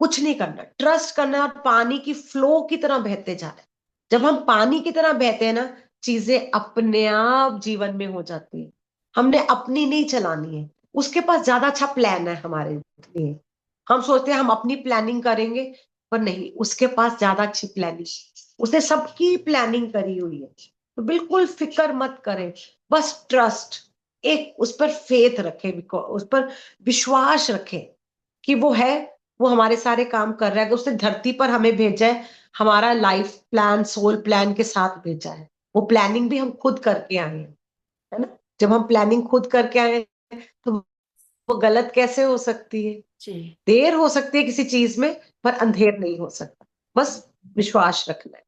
कुछ नहीं करना, ट्रस्ट करना, और पानी की फ्लो की तरह बहते जाना है। जब हम पानी की तरह बहते हैं ना, चीजें अपने आप जीवन में हो जाती है। हमने अपनी नहीं चलानी है, उसके पास ज्यादा अच्छा प्लान है हमारे लिए। हम सोचते हैं हम अपनी प्लानिंग करेंगे, पर नहीं, उसके पास ज्यादा अच्छी प्लानिंग, उसने सबकी प्लानिंग करी हुई है। तो बिल्कुल फिक्र मत करें, बस ट्रस्ट। एक उस पर फेथ रखे, उस पर विश्वास रखे कि वो है, वो हमारे सारे काम कर रहा है। अगर उसने धरती पर हमें भेजा है, हमारा लाइफ प्लान, सोल प्लान के साथ भेजा है। वो प्लानिंग भी हम खुद करके आए हैं, है ना। जब हम प्लानिंग खुद करके आए हैं, तो वो गलत कैसे हो सकती है? जी। देर हो सकती है किसी चीज में, पर अंधेर नहीं हो सकता। बस विश्वास रखना है।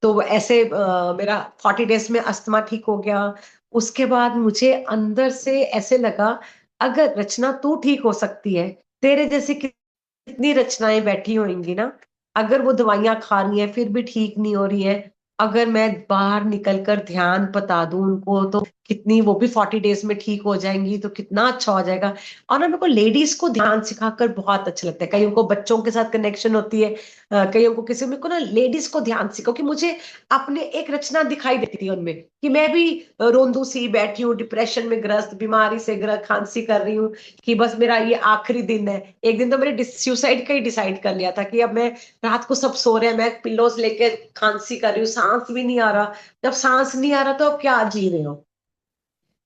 तो वो ऐसे मेरा 40 डेज में अस्थमा ठीक हो गया। उसके बाद मुझे अंदर से ऐसे लगा, अगर रचना तू ठीक हो सकती है, तेरे जैसी कितनी रचनाएं बैठी होंगी ना। अगर वो दवाइयां खा रही है फिर भी ठीक नहीं हो रही है, अगर मैं बाहर निकलकर ध्यान बता दूं उनको, तो कितनी वो भी 40 डेज में ठीक हो जाएंगी, तो कितना अच्छा हो जाएगा। और ना मेरे को लेडीज को ध्यान सिखाकर बहुत अच्छा लगता है। कईयों को बच्चों के साथ कनेक्शन होती है, कईयों को किसी, मेरे को ना लेडीज को ध्यान सिखाओ, कि मुझे अपने एक रचना दिखाई देती थी उनमें, कि मैं भी रोंदू सी बैठी हूँ, डिप्रेशन में ग्रस्त, बीमारी से ग्रस्त, खांसी कर रही हूँ, कि बस मेरा ये आखिरी दिन है। एक दिन तो मैंने सुसाइड का ही डिसाइड कर लिया था, कि अब मैं, रात को सब सो रहे हैं, मैं पिल्लोज लेके खांसी कर रही हूँ, सांस भी नहीं आ रहा। जब सांस नहीं आ रहा तो अब क्या जी रहे हो?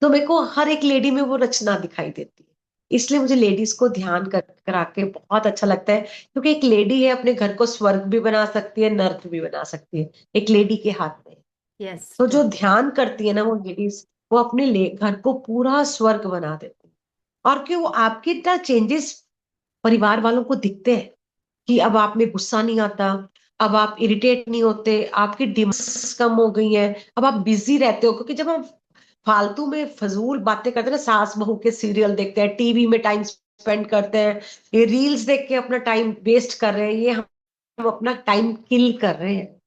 तो मेरे को हर एक लेडी में वो रचना दिखाई देती है। इसलिए मुझे लेडीज को ध्यान करा के बहुत अच्छा लगता है, क्योंकि एक लेडी है, अपने घर को स्वर्ग भी बना सकती है, नर्क भी बना सकती है, एक लेडी के हाथ में। यस। तो जो ध्यान करती है ना वो लेडीज, वो अपने घर को पूरा स्वर्ग बना देती है। और क्यों, वो आपके इतना चेंजेस परिवार वालों को दिखते हैं, कि अब आप में गुस्सा नहीं आता, अब आप इरिटेट नहीं होते, आपकी डिमांड्स कम हो गई हैं, अब आप बिजी रहते हो। क्योंकि जब हम फालतू में फजूल बातें करते हैं ना, सास बहू के सीरियल देखते हैं, टीवी में टाइम स्पेंड करते हैं, ये रील्स देख के अपना टाइम वेस्ट कर रहे हैं, ये हम अपना टाइम किल कर रहे हैं।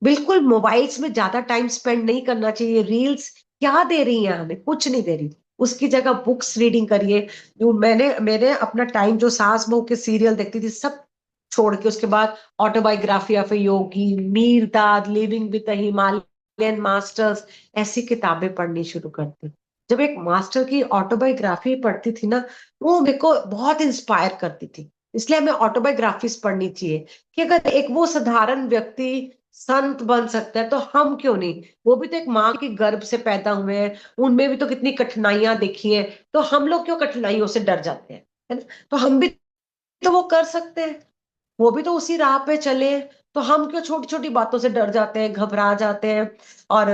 बिल्कुल मोबाइल्स में ज्यादा टाइम स्पेंड नहीं करना चाहिए। रील्स क्या दे रही हैं हमें? कुछ नहीं दे रही। उसकी जगह बुक्स रीडिंग करिए। जो मैंने मैंने अपना टाइम जो सास बहू के सीरियल देखती थी सब छोड़ के, उसके बाद ऑटोबायोग्राफी ऑफ ए योगी, मीर दाद, living with the Himalayan masters, ऐसी किताबें पढ़नी शुरू कर दी। जब एक मास्टर की ऑटोबायोग्राफी पढ़ती थी ना, वो मेरे को बहुत इंस्पायर करती थी। इसलिए हमें ऑटोबायोग्राफीज पढ़नी चाहिए, कि अगर एक वो साधारण व्यक्ति संत बन सकता है, तो हम क्यों नहीं? वो भी तो एक माँ के गर्भ से पैदा हुए हैं, उनमें भी तो कितनी कठिनाइयां देखी हैं। तो हम लोग क्यों कठिनाइयों से डर जाते हैं? है ना? तो हम भी तो वो कर सकते हैं, वो भी तो उसी राह पे चले हैं। तो हम क्यों छोटी छोटी बातों से डर जाते हैं, घबरा जाते हैं, और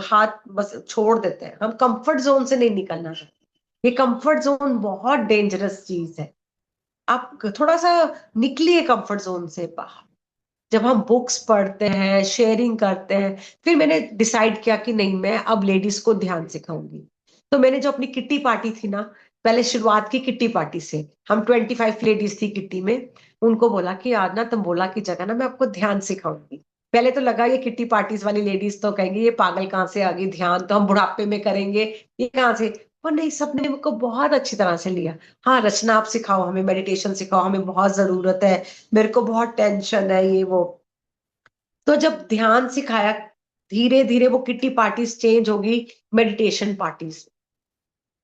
हाथ बस छोड़ देते हैं? हम कंफर्ट जोन से नहीं निकलना चाहते। ये कंफर्ट जोन बहुत डेंजरस चीज है। आप थोड़ा सा निकलिए कंफर्ट जोन से बाहर। जब हम बुक्स पढ़ते हैं, शेयरिंग करते हैं, फिर मैंने डिसाइड किया कि नहीं, मैं अब लेडीज को ध्यान सिखाऊंगी। तो मैंने जो अपनी किट्टी पार्टी थी ना, पहले शुरुआत की किट्टी पार्टी से, हम 25 लेडीज थी किट्टी में। उनको बोला कि आज ना तुम बोला की जगह ना मैं आपको ध्यान सिखाऊंगी। पहले तो लगा ये किट्टी पार्टीज वाली लेडीज तो कहेंगे ये पागल कहाँ से आ गई, ध्यान तो हम बुढ़ापे में करेंगे, ये कहाँ से। पर नहीं, सबने मुझको बहुत अच्छी तरह से लिया। हाँ, रचना आप सिखाओ हमें, मेडिटेशन सिखाओ हमें, बहुत जरूरत है, मेरे को बहुत टेंशन है, ये वो। तो जब ध्यान सिखाया, धीरे धीरे वो किट्टी पार्टीज चेंज होगी मेडिटेशन पार्टीज।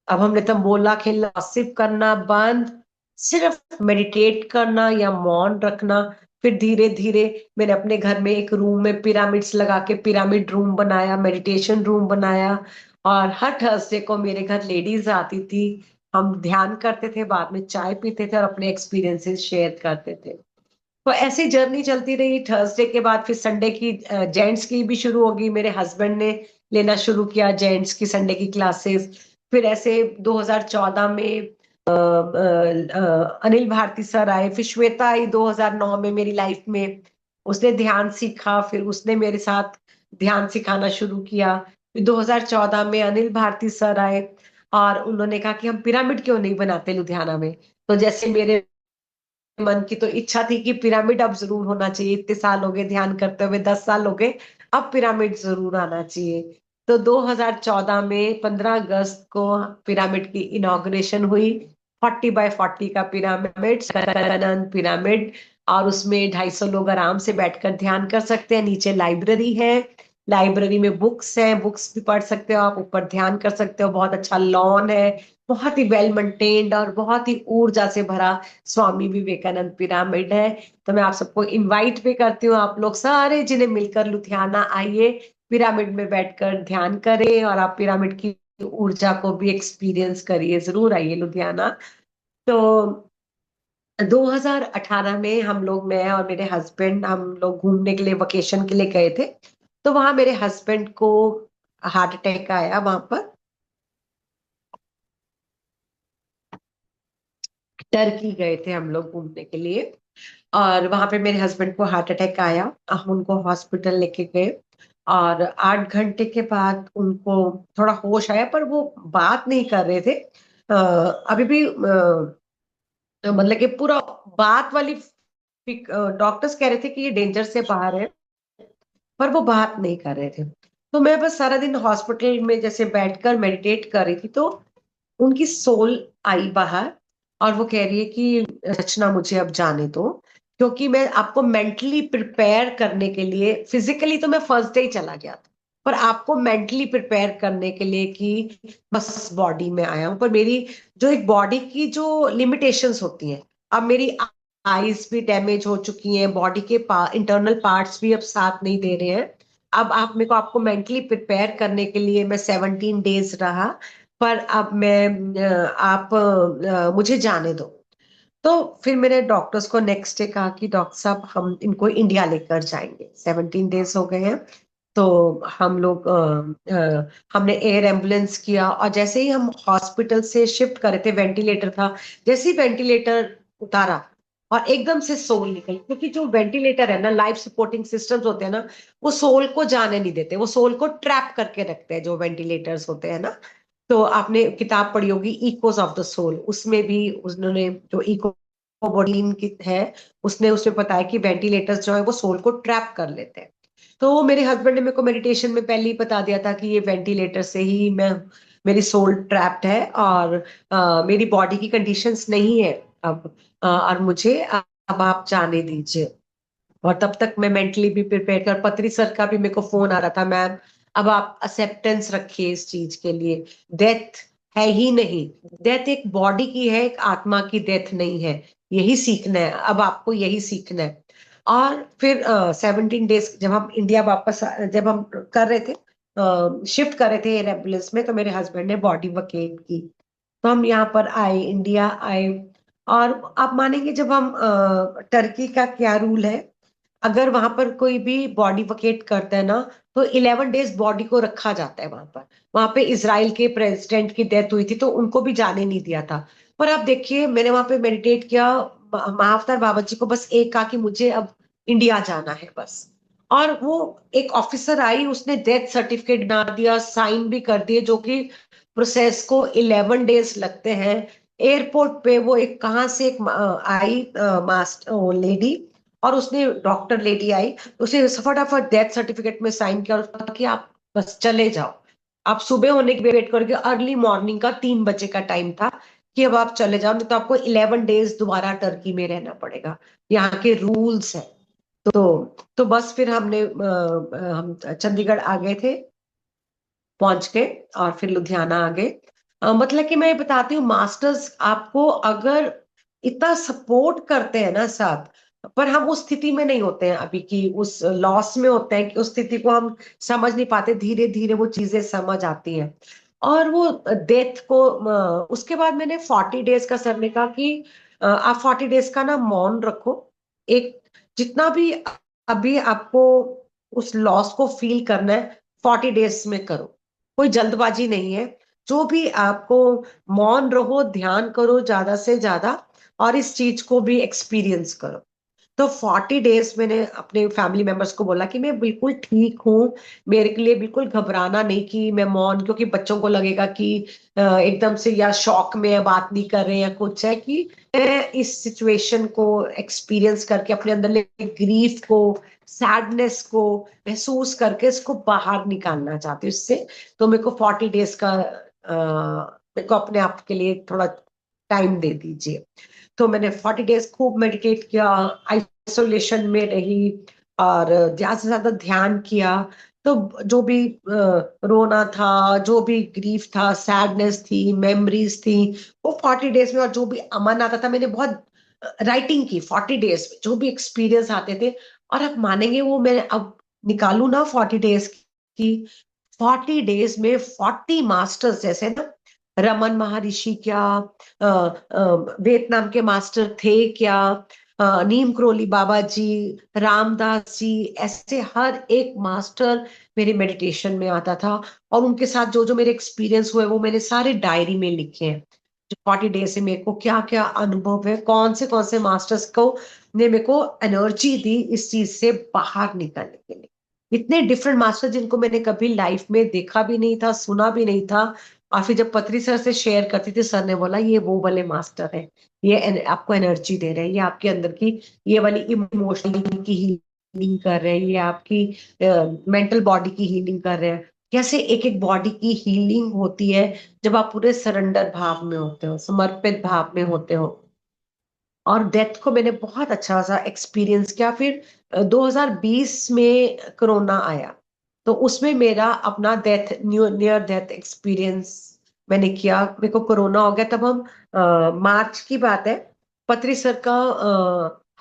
अब हमने तो बोला खेलना, सिर्फ करना बंद, सिर्फ मेडिटेट करना या मौन रखना। फिर धीरे धीरे मैंने अपने घर में एक रूम में पिरामिड्स लगा के पिरामिड रूम बनाया, मेडिटेशन रूम बनाया। और हर थर्सडे को मेरे घर लेडीज आती थी, हम ध्यान करते थे, बाद में चाय पीते थे और अपने एक्सपीरियंसेस शेयर करते थे। तो ऐसी जर्नी चलती रही। थर्सडे के बाद फिर संडे की जेंट्स की भी शुरू होगी, मेरे हस्बैंड ने लेना शुरू किया जेंट्स की संडे की क्लासेस। फिर ऐसे 2014 में अनिल भारती सर आए, फिर श्वेता आई 2009 में मेरी लाइफ में। उसने ध्यान सीखा, फिर उसने मेरे साथ ध्यान सिखाना शुरू किया। फिर 2014 में अनिल भारती सर आए, और उन्होंने कहा कि हम पिरामिड क्यों नहीं बनाते लुधियाना में। तो जैसे मेरे मन की तो इच्छा थी कि पिरामिड अब जरूर होना चाहिए, इतने साल हो गए ध्यान करते हुए, 10 साल हो गए, अब पिरामिड जरूर आना चाहिए। तो 2014 में 15 अगस्त को पिरामिड की इनॉग्रेशन हुई। 40 बाय 40 का पिरामिड, अनंत पिरामिड। और उसमें 250 लोग आराम से बैठकर ध्यान कर सकते हैं। नीचे लाइब्रेरी है, लाइब्रेरी में बुक्स हैं, बुक्स भी पढ़ सकते हो आप, ऊपर ध्यान कर सकते हो। बहुत अच्छा लॉन है, बहुत ही वेल मेंटेन्ड और बहुत ही ऊर्जा से भरा स्वामी विवेकानंद पिरामिड है। तो मैं आप सबको इनवाइट भी करती हूँ, आप लोग सारे जिन्हें मिलकर लुधियाना आइए, पिरामिड में बैठकर ध्यान करें। और आप पिरामिड की ऊर्जा को भी एक्सपीरियंस करिए, जरूर आइए लुधियाना। तो 2018 में हम लोग, मैं और मेरे हस्बैंड, हम लोग घूमने के लिए, वेकेशन के लिए गए थे। तो वहां मेरे हस्बैंड को हार्ट अटैक आया वहां पर। टर्की गए थे हम लोग घूमने के लिए, और वहां पे मेरे हस्बैंड को हार्ट अटैक आया। हम उनको हॉस्पिटल लेके गए, और 8 घंटे के बाद उनको थोड़ा होश आया, पर वो बात नहीं कर रहे थे। अभी भी मतलब कि पूरा बात वाली, डॉक्टर्स कह रहे थे कि ये डेंजर से बाहर है, पर वो बात नहीं कर रहे थे। तो मैं बस सारा दिन हॉस्पिटल में जैसे बैठकर मेडिटेट कर रही थी, तो उनकी सोल आई बाहर, और वो कह रही है कि रचना मुझे अब जाने दो, क्योंकि मैं आपको मेंटली प्रिपेयर करने के लिए, फिजिकली तो मैं फर्स्ट डे ही चला गया था, पर आपको मेंटली प्रिपेयर करने के लिए कि बस बॉडी में आया हूं। पर मेरी जो एक बॉडी की जो लिमिटेशंस होती हैं, अब मेरी आईज भी डैमेज हो चुकी हैं, बॉडी के इंटरनल पार्ट्स भी अब साथ नहीं दे रहे हैं। अब आप मेरे को, आपको मेंटली प्रिपेयर करने के लिए मैं 17 डेज रहा, पर अब मैं आप मुझे जाने दो। तो फिर मैंने डॉक्टर्स को नेक्स्ट डे कहा कि डॉक्टर साहब, हम इनको इंडिया लेकर जाएंगे, 17 डेज हो गए हैं। तो हम लोग हमने एयर एम्बुलेंस किया, और जैसे ही हम हॉस्पिटल से शिफ्ट करे थे, वेंटिलेटर था, जैसे ही वेंटिलेटर उतारा और एकदम से सोल निकल, क्योंकि जो वेंटिलेटर है ना, लाइफ सपोर्टिंग सिस्टम्स होते हैं ना, वो सोल को जाने नहीं देते, वो सोल को ट्रैप करके रखते हैं, जो वेंटिलेटर्स होते हैं ना। तो आपने किताब पढ़ी होगी इकोस ऑफ द सोल, उसमें भी उन्होंने जो इको बोडलिन की है, उसने उसमें बताया कि वेंटिलेटर्स जो है वो सोल को ट्रैप कर लेते हैं। तो मेरे हस्बैंड ने मेरे को मेडिटेशन में पहले ही बता दिया था कि ये वेंटिलेटर से ही मैं, मेरी सोल ट्रैप्ड है, और मेरी बॉडी की कंडीशंस नहीं है अब, और मुझे अब आप जाने दीजिए। और तब तक मैं मेंटली भी प्रिपेयर कर, पत्री सर का भी मेरे को फोन आ रहा था, मैम अब आप एक्सेप्टेंस रखिए इस चीज के लिए, डेथ है ही नहीं, डेथ एक बॉडी की है, एक आत्मा की डेथ नहीं है। यही सीखना है, अब आपको यही सीखना है। और फिर 17 डेज जब हम इंडिया वापस जब हम कर रहे थे, शिफ्ट कर रहे थे एयर एम्बुलेंस में, तो मेरे हस्बैंड ने बॉडी वकेट की। तो हम यहाँ पर आए, इंडिया आए। और आप मानेंगे, जब हम टर्की का क्या रूल है, अगर वहां पर कोई भी बॉडी वकेट करता है ना, तो 11 डेज बॉडी को रखा जाता है वहां पर। वहां पे इसराइल के प्रेसिडेंट की डेथ हुई थी, तो उनको भी जाने नहीं दिया था। पर आप देखिए, मैंने वहां पे मेडिटेट किया, महाअवतार बाबा जी को बस एक कहा कि मुझे अब इंडिया जाना है बस। और वो एक ऑफिसर आई, उसने डेथ सर्टिफिकेट बना दिया, साइन भी कर दिए, जो कि प्रोसेस को 11 डेज लगते हैं। एयरपोर्ट पे वो एक कहाँ से एक आई मास्टर लेडी, और उसने, डॉक्टर लेडी आई, उसे फटाफट डेथ सर्टिफिकेट में साइन किया, और उसने कहा कि आप बस चले जाओ, आप सुबह होने की वेट करके, अर्ली मॉर्निंग का 3 बजे का टाइम था, कि अब आप चले जाओ, नहीं तो आपको 11 डेज दोबारा टर्की में रहना पड़ेगा, यहाँ के रूल्स है। तो बस फिर हम चंडीगढ़ आ गए थे, पहुंच गए, और फिर लुधियाना आ गए। मतलब कि मैं ये बताती हूँ, मास्टर्स आपको अगर इतना सपोर्ट करते हैं ना साथ, पर हम उस स्थिति में नहीं होते हैं अभी, की उस लॉस में होते हैं, कि उस स्थिति को हम समझ नहीं पाते, धीरे धीरे वो चीजें समझ आती हैं। और वो डेथ को उसके बाद मैंने 40 डेज का, सर ने कहा कि आप 40 डेज का ना मौन रखो, एक जितना भी अभी आपको उस लॉस को फील करना है, 40 डेज में करो, कोई जल्दबाजी नहीं है। जो भी आपको, मौन रहो, ध्यान करो ज्यादा से ज्यादा, और इस चीज को भी एक्सपीरियंस करो। तो 40 डेज मैंने अपने फैमिली मेंबर्स को बोला कि मैं बिल्कुल ठीक हूँ, मेरे के लिए बिल्कुल घबराना नहीं, कि मैं मौन, क्योंकि बच्चों को लगेगा कि एकदम से या शॉक में या बात नहीं कर रहे हैं, कुछ है, कि मैं इस सिचुएशन को एक्सपीरियंस करके अपने अंदर ग्रीफ को, सैडनेस को महसूस करके इसको बाहर निकालना चाहती हूँ इससे। तो मेरे को 40 डेज का मेरे को अपने आप के लिए थोड़ा टाइम दे दीजिए। तो मैंने 40 डेज खूब मेडिटेट किया, आइसोलेशन में रही, और ज्यादा से ज्यादा ध्यान किया। तो जो भी रोना था, जो भी ग्रीफ था, सैडनेस थी, मेमोरीज थी, वो 40 डेज में, और जो भी अमन आता था, मैंने बहुत राइटिंग की 40 डेज में, जो भी एक्सपीरियंस आते थे। और आप मानेंगे, वो मैं अब निकालू ना 40 डेज की, 40 डेज में 40 मास्टर्स, जैसे ना रमन महर्षि क्या, वियतनाम के मास्टर थे क्या, नीम करोली बाबा जी, रामदास जी, ऐसे हर एक मास्टर मेरे मेडिटेशन में आता था। और उनके साथ जो जो मेरे एक्सपीरियंस हुए वो मैंने सारे डायरी में लिखे हैं। जो 40 डेज से मेरे को क्या क्या अनुभव है, कौन से मास्टर्स को ने मेरे को एनर्जी दी इस चीज से बाहर निकलने के लिए। इतने डिफरेंट मास्टर जिनको मैंने कभी लाइफ में देखा भी नहीं था, सुना भी नहीं था। और फिर जब पत्री सर से शेयर करती थी, सर ने बोला ये वो वाले मास्टर है, ये आपको एनर्जी दे रहे हैं, ये आपके अंदर की ये वाली इमोशनल की हीलिंग कर रहे हैं, ये आपकी मेंटल बॉडी की हीलिंग कर रहे हैं। कैसे एक एक बॉडी की हीलिंग होती है जब आप पूरे सरेंडर भाव में होते हो, समर्पित भाव में होते हो। और डेथ को मैंने बहुत अच्छा सा एक्सपीरियंस किया। फिर 2020 में कोरोना आया, तो उसमें मेरा अपना डेथ, नियर डेथ एक्सपीरियंस मैंने किया। मेरे को कोरोना हो गया तब हम मार्च की बात है। पत्री सर का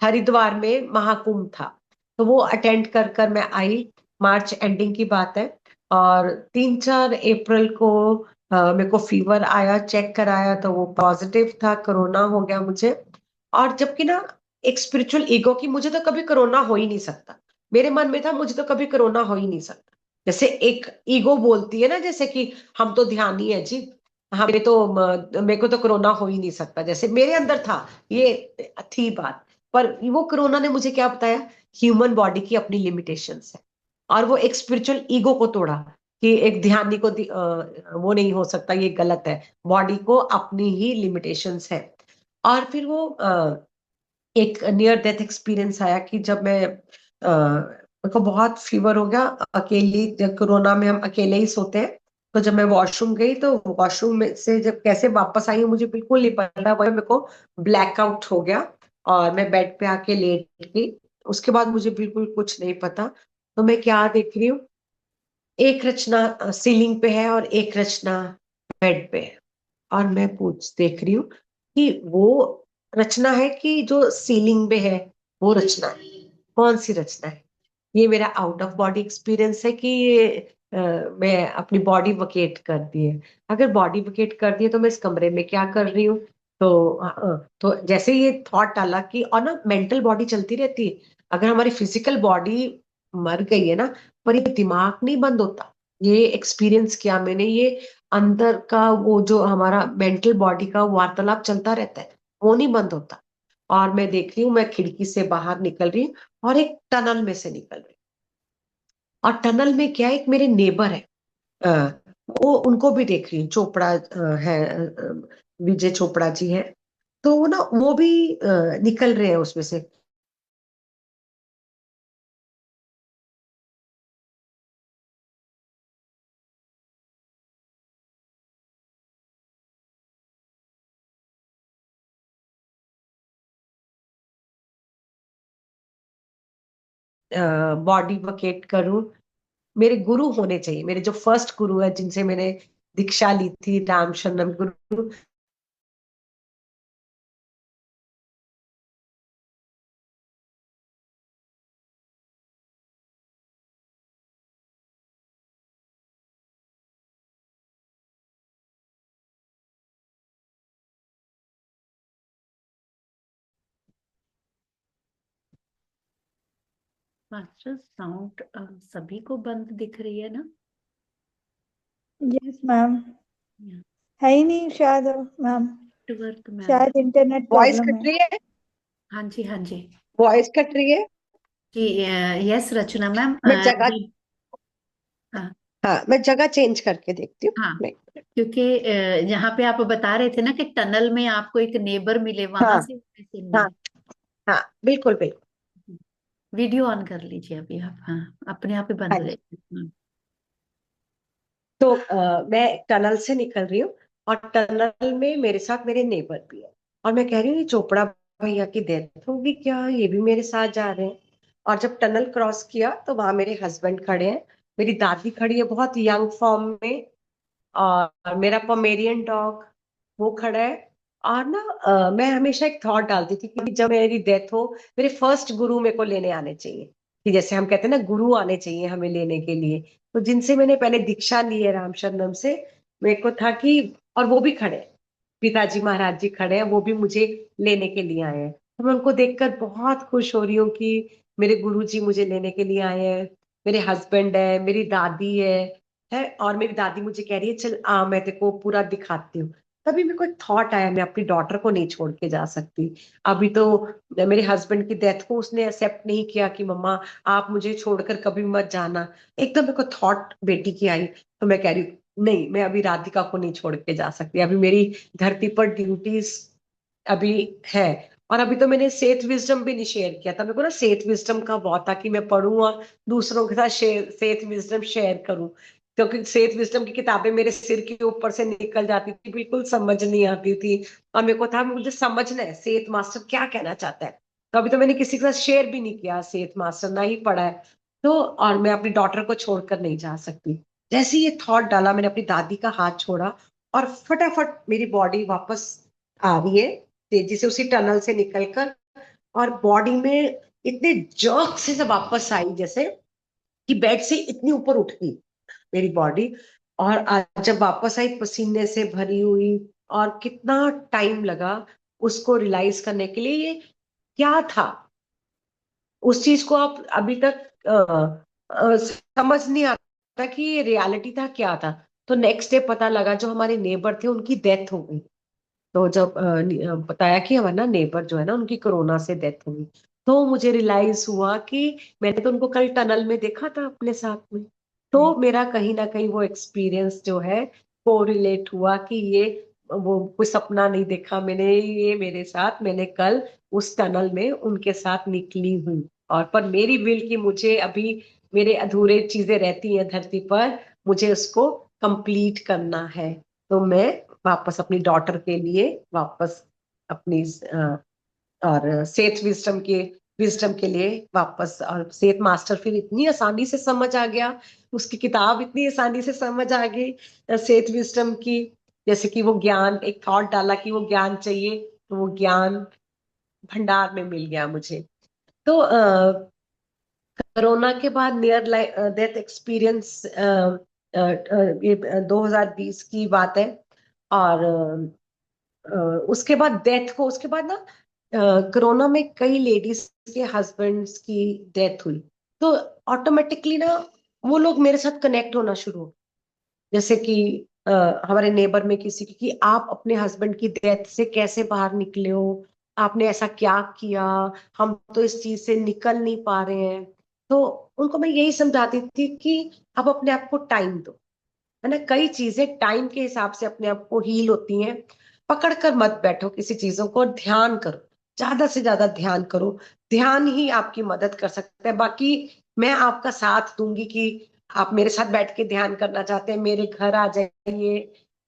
हरिद्वार में महाकुंभ था, तो वो अटेंड कर कर मैं आई। मार्च एंडिंग की बात है। और 3-4 अप्रैल को मेरे को फीवर आया, चेक कराया तो वो पॉजिटिव था, कोरोना हो गया मुझे। और जबकि ना एक स्पिरिचुअल ईगो की मुझे तो कभी कोरोना हो ही नहीं सकता, मेरे मन में था मुझे तो कभी कोरोना हो ही नहीं सकता। जैसे एक ईगो बोलती है ना, जैसे कि हम तो ध्यानी है जी, हमें तो मेरे को तो कोरोना हो ही नहीं सकता, जैसे मेरे अंदर था ये थी बात। पर वो कोरोना ने मुझे क्या बताया, ह्यूमन बॉडी की अपनी लिमिटेशंस है। और वो एक स्पिरिचुअल ईगो को तोड़ा कि एक ध्यानी को वो नहीं हो सकता, ये गलत है। बॉडी को अपनी ही लिमिटेशंस है। और फिर वो एक नियर डेथ एक्सपीरियंस आया कि जब मैं मेरे को बहुत फीवर हो गया, अकेली, जब कोरोना में हम अकेले ही सोते हैं। तो जब मैं वॉशरूम गई तो वॉशरूम में से जब कैसे वापस आई हूँ मुझे बिल्कुल नहीं पता, वही मेरे को ब्लैकआउट हो गया। और मैं बेड पे आके लेट गई। उसके बाद मुझे बिल्कुल कुछ नहीं पता। तो मैं क्या देख रही हूँ, एक रचना सीलिंग पे है और एक रचना बेड पे है। और मैं पूछ देख रही हूँ कि वो रचना है कि जो सीलिंग पे है वो रचना है, कौन सी रचना है। ये मेरा आउट ऑफ बॉडी एक्सपीरियंस है कि ये मैं अपनी बॉडी वकेट कर दी है। अगर बॉडी वकेट कर दी है तो मैं इस कमरे में क्या कर रही हूँ। तो जैसे ये थॉट आला कि, और ना मेंटल बॉडी चलती रहती है। अगर हमारी फिजिकल बॉडी मर गई है ना, पर ये दिमाग नहीं बंद होता। ये एक्सपीरियंस किया मैंने, ये अंदर का वो जो हमारा मेंटल बॉडी का वार्तालाप चलता रहता है, वो नहीं बंद होता। और मैं देख रही हूँ, मैं खिड़की से बाहर निकल रही हूँ और एक टनल में से निकल रही हूँ। और टनल में क्या है, एक मेरे नेबर है, अ, वो उनको भी देख रही हूँ, चोपड़ा है, विजय चोपड़ा जी है। तो वो ना वो भी निकल रहे हैं उसमें से। बॉडी वकेट करूं, मेरे गुरु होने चाहिए, मेरे जो फर्स्ट गुरु है जिनसे मैंने दीक्षा ली थी, राम शरणम गुरु। मास्टर साउंड सभी को बंद दिख रही है ना? Yes ma'am. है ही नहीं शायद मैम। Network ma'am. शायद इंटरनेट वॉइस प्रॉब्लम कट है। रही है, हाँ जी, हाँ जी। वॉइस कट रही है। जी, यस रचना मैम। मैं जगह, हाँ। हाँ मैं जगह चेंज करके देखती हूँ। हाँ, क्योंकि यहाँ पे आप बता रहे थे ना कि टनल में आपको एक नेबर मिले, वहां हाँ से सुनना हाँ है। हाँ, बिल्कुल बिल्कुल। वीडियो ऑन कर लीजिए अभी आप। हाँ, अपने आप ही बंद हाँ हो जी। जाएगी। तो मैं टनल से निकल रही हूँ और टनल में मेरे साथ मेरे नेबर भी है। और मैं कह रही हूँ ये चोपड़ा भैया की डेथ होगी क्या, ये भी मेरे साथ जा रहे हैं। और जब टनल क्रॉस किया तो वहां मेरे हस्बैंड खड़े हैं, मेरी दादी खड़ी है बहुत यंग फॉर्म में, और मेरा पोमेरियन डॉग वो खड़ा है। और ना मैं हमेशा एक थॉट डालती थी कि जब मेरी डेथ हो, मेरे फर्स्ट गुरु मेरे को लेने आने चाहिए कि जैसे हम कहते हैं ना गुरु आने चाहिए हमें लेने के लिए। तो जिनसे मैंने पहले दीक्षा ली है राम शरणम से, मेरे को था कि, और वो भी खड़े हैं, पिताजी महाराज जी खड़े हैं, वो भी मुझे लेने के लिए आए हैं। तो मैं उनको देखकर बहुत खुश हो रही हूँ कि मेरे गुरु जी मुझे लेने के लिए आए हैं। मेरे हस्बैंड है, मेरी दादी है, और मेरी दादी मुझे कह रही है चल आ मैं तेरे को पूरा दिखाती हूँ। तभी मेरे को एक थॉट आया, मैं अपनी डॉटर को नहीं छोड़ के जा सकती। अभी तो मेरे हस्बैंड की डेथ को उसने एक्सेप्ट नहीं किया कि मम्मा आप मुझे छोड़कर कभी मत जाना। एकदम मेरे को थॉट बेटी की आई, तो मैं कह रही हूँ नहीं, मैं अभी राधिका को नहीं छोड़ के जा सकती, अभी मेरी धरती पर ड्यूटीज अभी है। और अभी तो मैंने सेथ विजडम भी नहीं शेयर किया था। मेरे को ना सेथ विजडम का बहुत था कि मैं पढूं और दूसरों के साथ सेथ विजडम शेयर करूं, क्योंकि सेथ विजडम की किताबें मेरे सिर के ऊपर से निकल जाती थी, बिल्कुल समझ नहीं आती थी। और मेरे को था मुझे समझना है सेठ मास्टर क्या कहना चाहता है। तो अभी तो मैंने किसी के साथ शेयर भी नहीं किया सेठ मास्टर, ना ही पढ़ा है। तो और मैं अपनी डॉटर को छोड़कर नहीं जा सकती। जैसे ही ये थॉट डाला, मैंने अपनी दादी का हाथ छोड़ा और फटाफट मेरी बॉडी वापस आ रही है तेजी से उसी टनल से निकलकर, और बॉडी में इतने जर्क से वापस आई, जैसे कि बेड से इतनी ऊपर उठ गई मेरी बॉडी। और आज जब वापस आई पसीने से भरी हुई, और कितना टाइम लगा उसको रियलाइज करने के लिए ये क्या था। उस चीज को आप अभी तक समझ नहीं आता कि ये रियलिटी था क्या था। तो नेक्स्ट डे पता लगा जो हमारे नेबर थे उनकी डेथ हो गई। तो जब बताया कि हमारे ना नेबर जो है ना उनकी कोरोना से डेथ हो गई, तो मुझे रियलाइज हुआ कि मैंने तो उनको कल टनल में देखा था अपने साथ में। तो मेरा कहीं ना कहीं वो एक्सपीरियंस जो है को रिलेट हुआ कि ये वो कोई सपना नहीं देखा मैंने, ये मेरे साथ, मैंने कल उस टनल में उनके साथ निकली हूँ। और पर मेरी विल की मुझे अभी मेरे अधूरे चीजें रहती हैं धरती पर, मुझे उसको कंप्लीट करना है। तो मैं वापस अपनी डॉटर के लिए वापस अपनी और सेठ विजडम के लिए वापस, और सेठ मास्टर फिर इतनी आसानी से समझ आ गया, उसकी किताब इतनी आसानी से समझ आ गई सेठ विजडम की। जैसे कि वो ज्ञान, एक थॉट डाला कि वो ज्ञान चाहिए, तो वो ज्ञान भंडार में मिल गया मुझे। तो कोरोना के बाद नियर डेथ एक्सपीरियंस ये 2020 की बात है। और उसके बाद डेथ को, उसके बाद ना कोरोना में कई लेडीज के हस्बैंड्स की डेथ हुई। तो ऑटोमेटिकली ना वो लोग मेरे साथ कनेक्ट होना शुरू हो, जैसे कि अ, हमारे नेबर में किसी की कि आप अपने हस्बैंड की डेथ से कैसे बाहर निकले हो, आपने ऐसा क्या किया, हम तो इस चीज से निकल नहीं पा रहे हैं। तो उनको मैं यही समझाती थी कि आप अपने आप को टाइम दो, है ना। कई चीजें टाइम के हिसाब से अपने आप को हील होती हैं। पकड़ कर मत बैठो किसी चीजों को, ध्यान करो, ज्यादा से ज्यादा ध्यान करो। ध्यान ही आपकी मदद कर सकता है। बाकी मैं आपका साथ दूंगी कि आप मेरे साथ बैठ के ध्यान करना चाहते हैं, मेरे घर आ जाइए,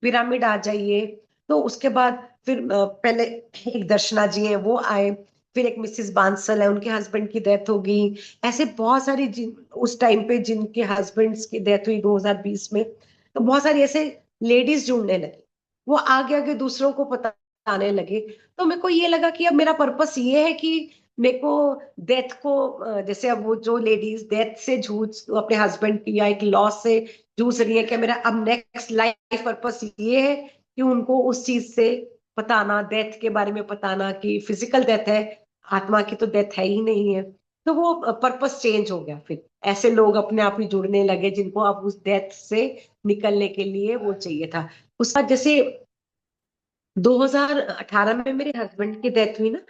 पिरामिड आ जाइए। तो उसके बाद फिर पहले एक दर्शना जी है वो आए, फिर एक मिसिस बांसल है, उनके हस्बैंड की डेथ हो गई। ऐसे बहुत सारी उस टाइम पे जिनके हस्बैंड्स की डेथ हुई 2020 में, तो बहुत सारी ऐसे लेडीज जुड़ने लगी, वो आगे आगे दूसरों को बताने लगे। तो मेरे को ये लगा कि अब मेरा पर्पस ये है कि मेरे को डेथ को जैसे अब वो जो लेडीज डेथ से जूझ अपने हस्बैंड की या एक लॉस से जूझ रही है, कि मेरा अब नेक्स्ट लाइफ पर्पस ये है कि उनको उस चीज से बताना, डेथ के बारे में बताना कि फिजिकल डेथ है, आत्मा की तो डेथ है ही नहीं है। तो वो पर्पस चेंज हो गया। फिर ऐसे लोग अपने आप ही जुड़ने लगे जिनको अब उस डेथ से निकलने के लिए वो चाहिए था। उसका जैसे 2018 में मेरे हस्बैंड की डेथ हुई ना,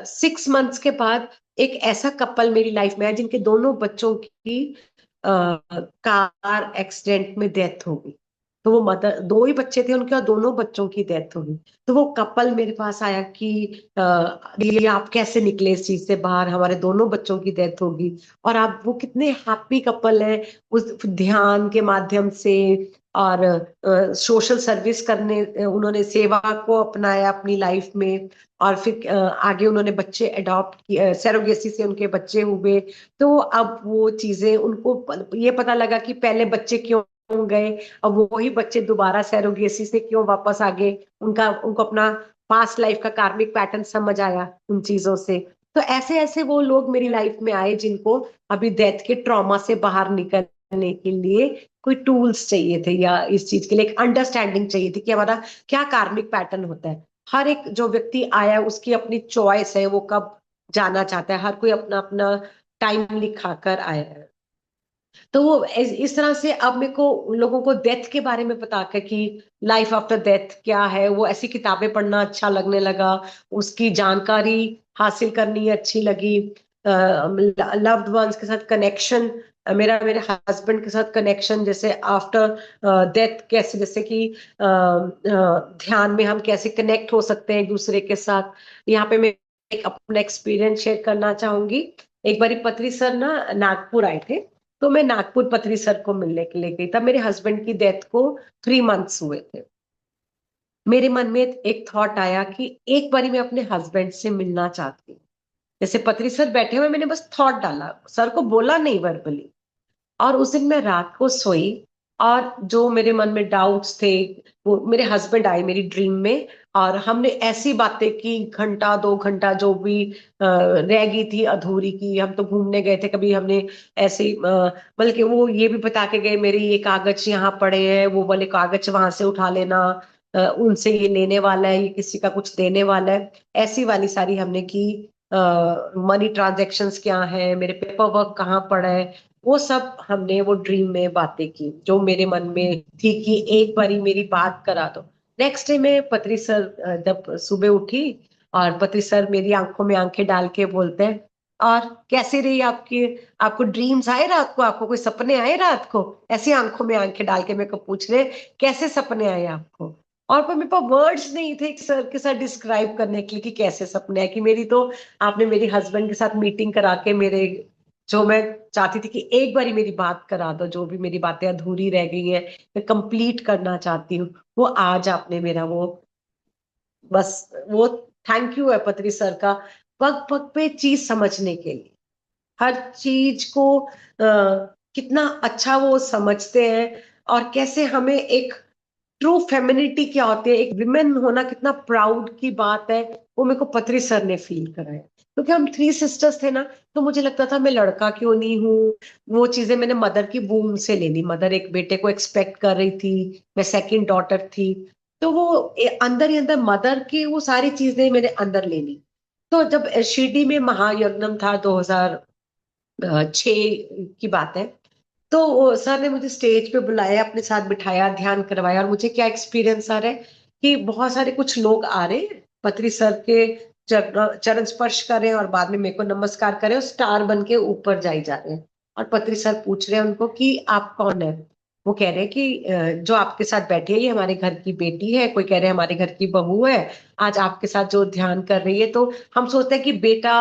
6 मंथ्स के बाद एक ऐसा कपल मेरी लाइफ में आया जिनके दोनों बच्चों की कार एक्सीडेंट में डेथ हो गई। तो वो मदर, दो ही बच्चे थे उनके और दोनों बच्चों की डेथ हो गई। तो वो कपल मेरे पास आया कि ये आप कैसे निकले इस चीज से बाहर, हमारे दोनों बच्चों की डेथ होगी और आप, वो कितने हैप्पी कपल है उस ध्यान के माध्यम से। और सोशल सर्विस करने उन्होंने सेवा को अपनाया अपनी लाइफ में। और फिर आगे उन्होंने बच्चे अडॉप्ट किए, सैरोगेसी से उनके बच्चे हुए। तो अब वो चीजें उनको ये पता लगा कि पहले बच्चे क्यों गए, अब वही बच्चे दोबारा सैरोगेसी से क्यों वापस आ गए, उनका उनको अपना पास्ट लाइफ का कार्मिक पैटर्न समझ आया उन चीजों से। तो ऐसे ऐसे वो लोग मेरी लाइफ में आए जिनको अभी डेथ के ट्रॉमा से बाहर निकलने के लिए कोई टूल्स चाहिए थे, या इस चीज के लिए एक अंडरस्टैंडिंग चाहिए थी कि हमारा क्या कार्मिक पैटर्न होता है। हर एक जो व्यक्ति आया उसकी अपनी चॉइस है, वो कब जाना चाहता है, हर कोई अपना अपना टाइम लिखा कर आया है। तो वो इस तरह से अब मेरे को उन लोगों को डेथ के बारे में बता कर कि लाइफ आफ्टर डेथ क्या है, वो ऐसी किताबें पढ़ना अच्छा लगने लगा, उसकी जानकारी हासिल करनी अच्छी लगी। लव्ड वंस के साथ कनेक्शन, मेरा मेरे हस्बैंड के साथ कनेक्शन, जैसे आफ्टर डेथ कैसे, जैसे कि ध्यान में हम कैसे कनेक्ट हो सकते हैं एक दूसरे के साथ। यहाँ पे मैं एक अपना एक्सपीरियंस शेयर करना चाहूंगी। एक बारी पत्री सर ना नागपुर आए थे, तो मैं नागपुर पत्री सर को मिलने के लिए गई। तब मेरे हस्बैंड की डेथ को 3 मंथ्स हुए थे। मेरे मन में एक थॉट आया कि एक बारी मैं अपने हस्बैंड से मिलना चाहती हूँ। जैसे पत्री सर बैठे हुए, मैंने बस थॉट डाला, सर को बोला नहीं वर्बली। और उस दिन मैं रात को सोई, और जो मेरे मन में डाउट्स थे, वो मेरे हस्बैंड आए मेरी ड्रीम में, और हमने ऐसी बातें की, घंटा 2 घंटा जो भी रह गई थी अधूरी की। हम तो घूमने गए थे, कभी हमने ऐसे बल्कि वो ये भी बता के गए, मेरे ये कागज यहाँ पड़े हैं, वो वाले कागज वहां से उठा लेना, उनसे ये लेने वाला है, ये किसी का कुछ देने वाला है। ऐसी वाली सारी हमने की। मनी ट्रांजेक्शन्स क्या है, मेरे पेपर वर्क कहाँ पड़ा है, वो सब हमने वो ड्रीम में बातें की जो मेरे मन में थी कि एक बारी मेरी बात करा दो। नेक्स्ट डे में पत्री सर जब सुबह उठी, और पत्री सर मेरी आंखों में आंखें डाल के बोलते हैं, और कैसे रही आपकी, आपको ड्रीम्स आए रात को, आपको कोई सपने आए रात को? ऐसी आंखों में आंखें डाल के मेरे को पूछ रहे कैसे सपने आए आपको। और पर मेरे पास वर्ड्स नहीं थे सर के साथ डिस्क्राइब करने के लिए कि कैसे सपने आए। कि मेरी तो आपने मेरी हस्बैंड के साथ मीटिंग करा के मेरे, जो मैं चाहती थी कि एक बारी मेरी बात करा दो, जो भी मेरी बातें अधूरी रह गई हैं मैं कंप्लीट करना चाहती हूँ, वो आज आपने मेरा वो, बस वो थैंक यू है पत्री सर का, पग पग पे चीज समझने के लिए। हर चीज को कितना अच्छा वो समझते हैं, और कैसे हमें एक ट्रू फेमिनिटी क्या होती है, एक विमेन होना कितना प्राउड की बात है, वो मेरे को पत्री सर ने फील कराया। क्योंकि हम 3 सिस्टर्स थे ना, तो मुझे लगता था मैं लड़का क्यों नहीं हूँ। वो चीजें मैंने मदर की वूम से ले ली, मदर एक बेटे को एक्सपेक्ट कर रही थी, मैं सेकंड डॉटर थी। तो वो अंदर ही अंदर मदर की वो सारी चीजें मेरे अंदर ले ली। तो जब शिरडी में महायज्ञम था 2006 की बात है, तो सर ने मुझे स्टेज पे बुलाया, अपने साथ बिठाया, ध्यान करवाया। और मुझे क्या एक्सपीरियंस आ रहा है कि बहुत सारे कुछ लोग आ रहे हैं, पत्री सर के चरण स्पर्श कर रहे हैं, और बाद में मेरे को नमस्कार कर रहे हैं, और स्टार बन के ऊपर जाई जा रहे हैं। और पत्री सर पूछ रहे हैं उनको कि आप कौन है। वो कह रहे हैं कि जो आपके साथ बैठी है ये हमारे घर की बेटी है, कोई कह रहे हैं हमारे घर की बहू है, आज आपके साथ जो ध्यान कर रही है। तो हम सोचते हैं कि बेटा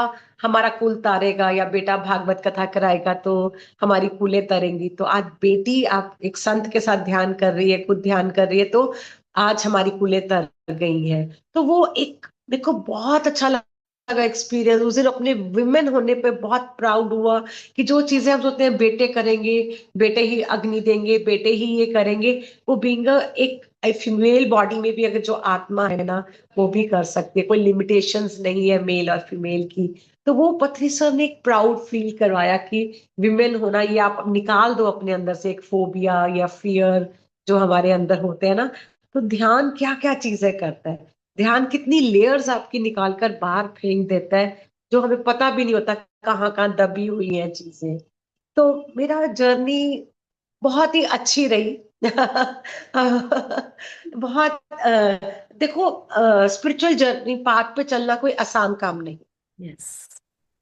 हमारा कुल तारेगा, या बेटा भागवत कथा कराएगा तो हमारी कूलें तरेंगी। तो आज बेटी आप एक संत के साथ ध्यान कर रही है, खुद ध्यान कर रही है, तो आज हमारी कूलें तर गई हैं। तो वो एक देखो बहुत अच्छा लगा एक्सपीरियंस। उस दिन अपने विमेन होने पे बहुत प्राउड हुआ कि जो चीजें हम सोचते हैं बेटे करेंगे, बेटे ही अग्नि देंगे, बेटे ही ये करेंगे, वो बीइंग एक फीमेल बॉडी में भी अगर जो आत्मा है ना, वो भी कर सकती है। कोई लिमिटेशंस नहीं है मेल और फीमेल की। तो वो पथरी सर ने एक प्राउड फील करवाया कि विमेन होना, ये आप निकाल दो अपने अंदर से, एक फोबिया या फियर जो हमारे अंदर होते हैं ना। तो ध्यान क्या क्या चीजें करता है, ध्यान कितनी लेयर्स आपकी निकाल कर बाहर फेंक देता है, जो हमें पता भी नहीं होता कहाँ कहाँ दबी हुई है चीजें। तो मेरा जर्नी बहुत ही अच्छी रही। बहुत देखो, स्पिरिचुअल जर्नी पाथ पे चलना कोई आसान काम नहीं। यस।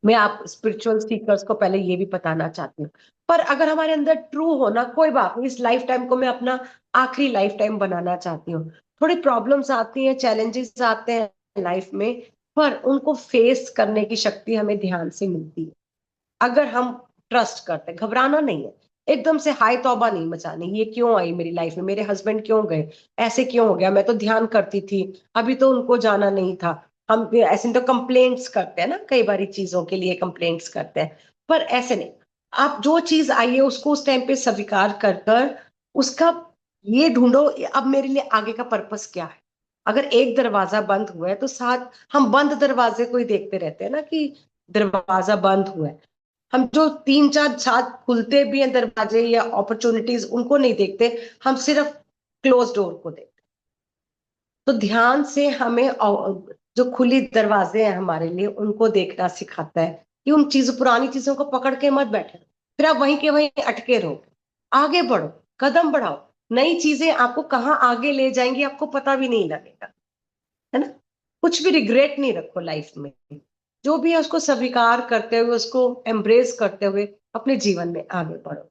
मैं आप स्पिरिचुअल सीकर्स को पहले ये भी बताना चाहती हूँ। पर अगर हमारे अंदर ट्रू होना, कोई बात नहीं, इस लाइफ टाइम को मैं अपना आखिरी लाइफ टाइम बनाना चाहती हूँ। थोड़ी प्रॉब्लम्स आती हैं, चैलेंजेस आते हैं लाइफ में, पर उनको फेस करने की शक्ति हमें ध्यान से मिलती है। अगर हम ट्रस्ट करते हैं, घबराना नहीं है, एकदम से हाय तौबा नहीं मचानी, ये क्यों आई मेरी लाइफ में, मेरे हस्बैंड क्यों गए, ऐसे क्यों हो गया, मैं तो ध्यान करती थी, अभी तो उनको जाना नहीं था। हम भी ऐसे तो कंप्लेंट्स करते हैं ना, कई बारी चीजों के लिए कंप्लेंट्स करते हैं, पर ऐसे नहीं। आप जो चीज आई है उसको उस टाइम पे स्वीकार कर कर उसका ये ढूंढो अब मेरे लिए आगे का पर्पस क्या है, अगर एक दरवाजा बंद हुआ है तो साथ हम बंद दरवाजे को ही देखते रहते हैं ना, कि दरवाजा बंद हुआ है। हम जो तीन चार साथ खुलते भी हैं दरवाजे या अपॉर्चुनिटीज, उनको नहीं देखते, हम सिर्फ क्लोज डोर को देखते। तो ध्यान से हमें जो खुली दरवाजे हैं हमारे लिए, उनको देखना सिखाता है कि उन चीजों, पुरानी चीजों को पकड़ के मत बैठे, फिर आप वहीं के वहीं अटके रहो। आगे बढ़ो, कदम बढ़ाओ, नई चीजें आपको कहाँ आगे ले जाएंगी आपको पता भी नहीं लगेगा, है ना। कुछ भी रिग्रेट नहीं रखो लाइफ में, जो भी है उसको स्वीकार करते हुए, उसको एम्ब्रेस करते हुए अपने जीवन में आगे बढ़ो।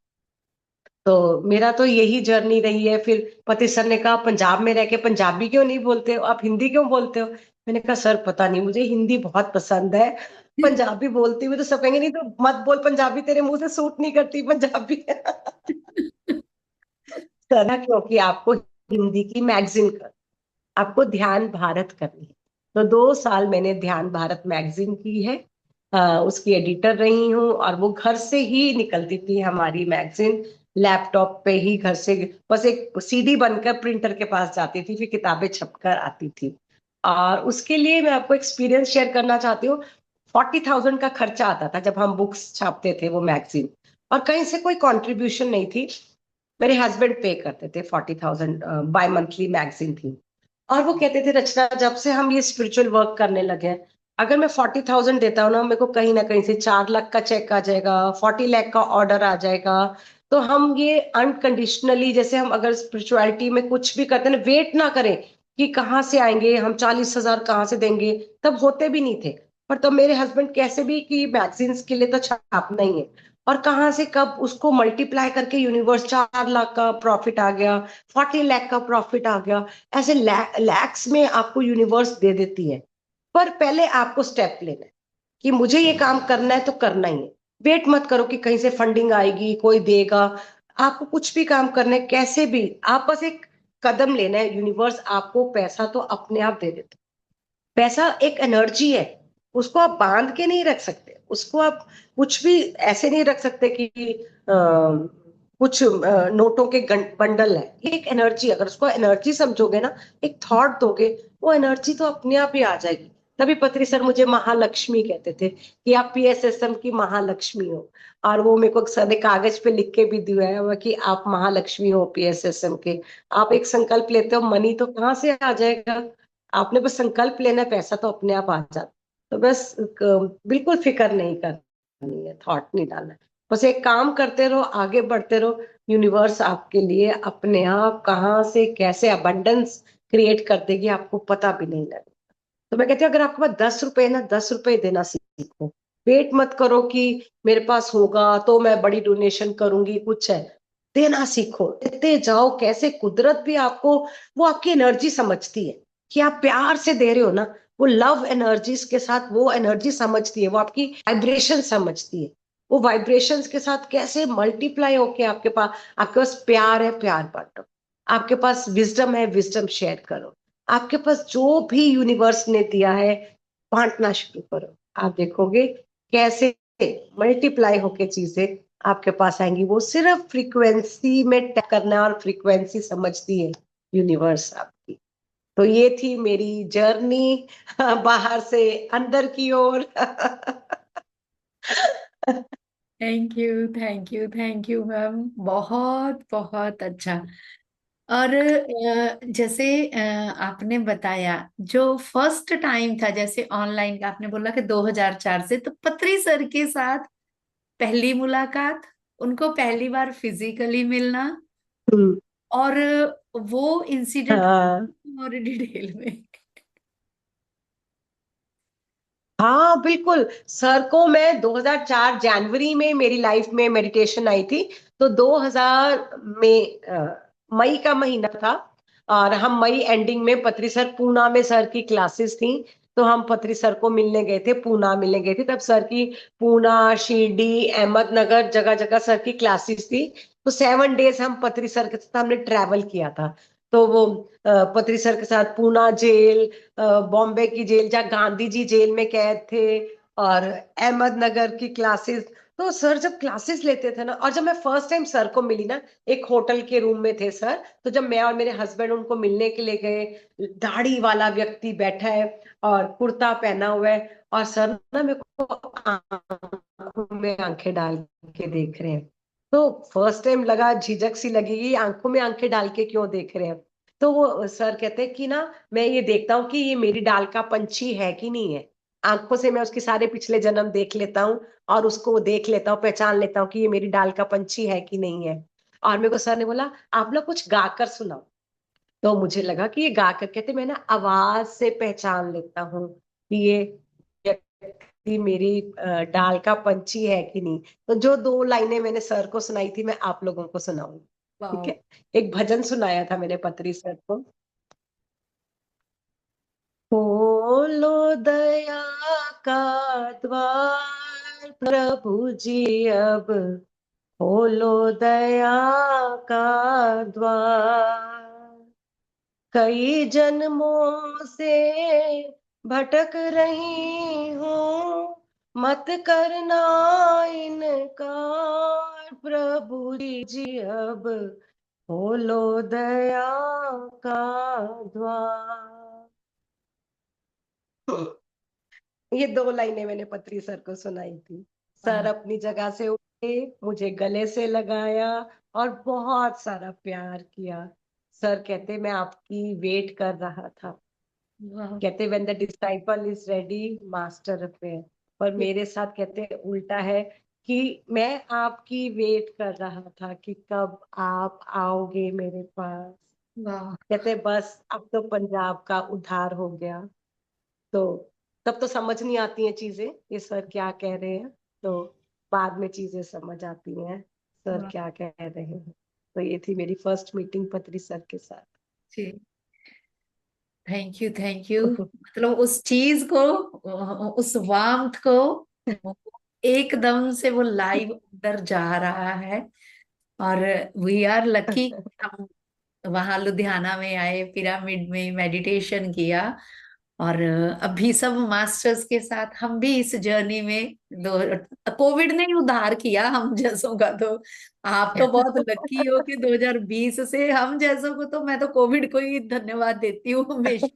तो मेरा तो यही जर्नी रही है। फिर पति सर ने कहा पंजाब में रह के पंजाबी क्यों नहीं बोलते हो, आप हिंदी क्यों बोलते हो। मैंने कहा सर पता नहीं, मुझे हिंदी बहुत पसंद है, पंजाबी बोलती हुई तो सब कहेंगे नहीं तो मत बोल पंजाबी, तेरे मुंह से सूट नहीं करती पंजाबी। सर क्योंकि आपको हिंदी की मैगजीन कर, आपको ध्यान भारत करनी है। तो 2 साल मैंने ध्यान भारत मैगजीन की है, उसकी एडिटर रही हूँ। और वो घर से ही निकलती थी हमारी मैगजीन, लैपटॉप पे ही घर से, बस एक सीडी बनकर प्रिंटर के पास जाती थी, फिर किताबें छपकर आती थी। और उसके लिए मैं आपको एक्सपीरियंस शेयर करना चाहती हूँ। 40,000 का खर्चा आता था जब हम बुक्स छापते थे वो मैगजीन, और कहीं से कोई कंट्रीब्यूशन नहीं थी। मेरे हस्बैंड पे करते थे 40,000, बाय मंथली मैगजीन थी। और वो कहते थे रचना, जब से हम ये स्पिरिचुअल वर्क करने लगे हैं, अगर मैं 40,000 देता हूँ ना, मेरे को कहीं ना कहीं से 4 लाख का चेक आ जाएगा, 40 लाख का ऑर्डर आ जाएगा। तो हम ये अनकंडीशनली, जैसे हम अगर स्पिरिचुअलिटी में कुछ भी करते हैं, वेट ना करें कि कहाँ से आएंगे, हम 40,000 कहाँ से देंगे, तब होते भी नहीं थे। पर तब मेरे हस्बैंड कैसे भी कि मैगजीन्स के लिए तो छापना ही है, और कहाँ से कब उसको मल्टीप्लाई करके यूनिवर्स 4 लाख का प्रॉफिट आ गया, 40 लाख का प्रॉफिट आ गया। ऐसे लैक्स में आपको यूनिवर्स दे देती है। पर पहले आपको स्टेप लेना है कि मुझे ये काम करना है तो करना ही है। वेट मत करो कि कहीं से फंडिंग आएगी, कोई देगा। आपको कुछ भी काम करना है, कैसे भी, आप बस एक कदम लेना है। यूनिवर्स आपको पैसा तो अपने आप दे देता है। पैसा एक एनर्जी है, उसको आप बांध के नहीं रख सकते, उसको आप कुछ भी ऐसे नहीं रख सकते कि कुछ नोटों के बंडल है। ये एक एनर्जी, अगर उसको एनर्जी समझोगे ना, एक थॉट दोगे, वो एनर्जी तो अपने आप ही आ जाएगी। तभी पत्री सर मुझे महालक्ष्मी कहते थे कि आप पीएसएसएम की महालक्ष्मी हो। और वो मेरे को सर ने कागज पे लिख के भी दिया है वो कि आप महालक्ष्मी हो पीएसएसएम के। आप एक संकल्प लेते हो, मनी तो कहाँ से आ जाएगा, आपने बस संकल्प लेना है, पैसा तो अपने आप आ जाता। तो बस बिल्कुल फिक्र नहीं करनी है, थॉट नहीं डालना है। बस एक काम करते रहो, आगे बढ़ते रहो। यूनिवर्स आपके लिए अपने आप कहाँ से कैसे अबंडेंस क्रिएट कर देगी, आपको पता भी नहीं लगेगा। तो मैं कहती हूँ अगर आपके पास 10 रुपए ना, 10 रुपए देना सीखो। वेट मत करो कि मेरे पास होगा तो मैं बड़ी डोनेशन करूंगी, कुछ है, देना सीखो, देते जाओ। कैसे कुदरत भी आपको, वो आपकी एनर्जी समझती है कि आप प्यार से दे रहे हो ना, वो लव एनर्जीज के साथ वो एनर्जी समझती है, वो आपकी वाइब्रेशन समझती है। वो वाइब्रेशंस के साथ कैसे मल्टीप्लाई होके आपके पास प्यार है, प्यार बांटो। आपके पास विजडम है, विजडम शेयर करो। आपके पास जो भी यूनिवर्स ने दिया है, बांटना शुरू करो। आप देखोगे कैसे मल्टीप्लाई होके चीजें आपके पास आएंगी। वो सिर्फ फ्रीक्वेंसी में टैप करना है, और फ्रीक्वेंसी समझती है यूनिवर्स आपकी। तो ये थी मेरी जर्नी बाहर से अंदर की ओर। Thank you, thank you, thank you ma'am, बहुत बहुत अच्छा। और जैसे आपने बताया जो फर्स्ट टाइम था, जैसे ऑनलाइन का आपने बोला कि 2004 से, तो पत्री सर के साथ पहली मुलाकात, उनको पहली बार फिजिकली मिलना, और वो इंसिडेंट हाँ और डिटेल में। हाँ बिल्कुल। सर को मैं 2004 जनवरी में मेरी लाइफ में मेडिटेशन आई थी। तो 2000 में मई का महीना था, और हम मई एंडिंग में पत्री सर पूना में, सर की क्लासेस थी। तो हम पत्री सर को मिलने गए थे, पूना मिलने गए थे। तब सर की पूना, शिरडी, अहमदनगर, जगह जगह सर की क्लासेस थी। तो 7 डेज हम पत्री सर के साथ हमने ट्रैवल किया था। तो वो पत्री सर के साथ पूना जेल, बॉम्बे की जेल जहाँ गांधी जी जेल में कैद थे, और अहमदनगर की क्लासेस, तो सर जब क्लासेस लेते थे ना, और जब मैं फर्स्ट टाइम सर को मिली ना, एक होटल के रूम में थे सर, तो जब मैं और मेरे हस्बैंड उनको मिलने के लिए गए, दाढ़ी वाला व्यक्ति बैठा है और कुर्ता पहना हुआ है, और सर ना मेरे को आंखों में आंखें डाल के देख रहे हैं। तो फर्स्ट टाइम लगा, झिझक सी लगी, ये आंखों में आंखें डाल के क्यों देख रहे हैं। तो वो सर कहते हैं कि ना, मैं ये देखता हूँ कि ये मेरी डाल का पंछी है कि नहीं है। आंखों से मैं उसके सारे पिछले जन्म देख लेता हूँ, और उसको देख लेता हूँ, पहचान लेता हूँ कि ये मेरी डाल का पंछी है कि नहीं है। और मेरे को सर ने बोला, आप लोग कुछ गाकर सुनाओ। तो मुझे लगा कि ये गाकर कहते, मैं ना आवाज से पहचान लेता हूँ कि ये व्यक्ति मेरी डाल का पंछी है कि नहीं। तो जो दो लाइनें मैंने सर को सुनाई थी, मैं आप लोगों को सुनाऊंगी। ठीक वाह। है। एक भजन सुनाया था मैंने पत्री सर को। खोलो दया का द्वार प्रभु जी अब, खोलो दया का द्वार। कई जन्मों से भटक रही हूँ, मत करना इनकार प्रभु जी अब, खोलो दया का द्वार। ये दो लाइनें मैंने पत्री सर को सुनाई थी। सर वाह। अपनी जगह से उठे, मुझे गले से लगाया और बहुत सारा प्यार किया। सर कहते, मैं आपकी वेट कर रहा था। वाह। कहते, when the disciple is ready, master appear. पर मेरे साथ कहते उल्टा है, कि मैं आपकी वेट कर रहा था कि कब आप आओगे मेरे पास। वाह। कहते बस अब तो पंजाब का उद्धार हो गया। तो तब तो समझ नहीं आती हैं चीजें, ये सर क्या कह रहे हैं। तो बाद में चीजें समझ आती हैं, सर वाह। क्या कह रहे हैं। तो ये थी मेरी फर्स्ट मीटिंग पत्री सर के साथ। जी। Thank you, thank you. मतलब उस चीज को, उस वार्मथ को, वो एकदम से वो लाइव अंदर जा रहा है। और वी आर लकी, हम वहां लुधियाना में आए, पिरामिड में मेडिटेशन किया। और अभी सब मास्टर्स के साथ हम भी इस जर्नी में, दो कोविड ने ही उद्धार किया हम जैसों का। तो आप तो बहुत लकी हो कि 2020 से, हम जैसों को तो, मैं तो कोविड को ही धन्यवाद देती हूँ हमेशा,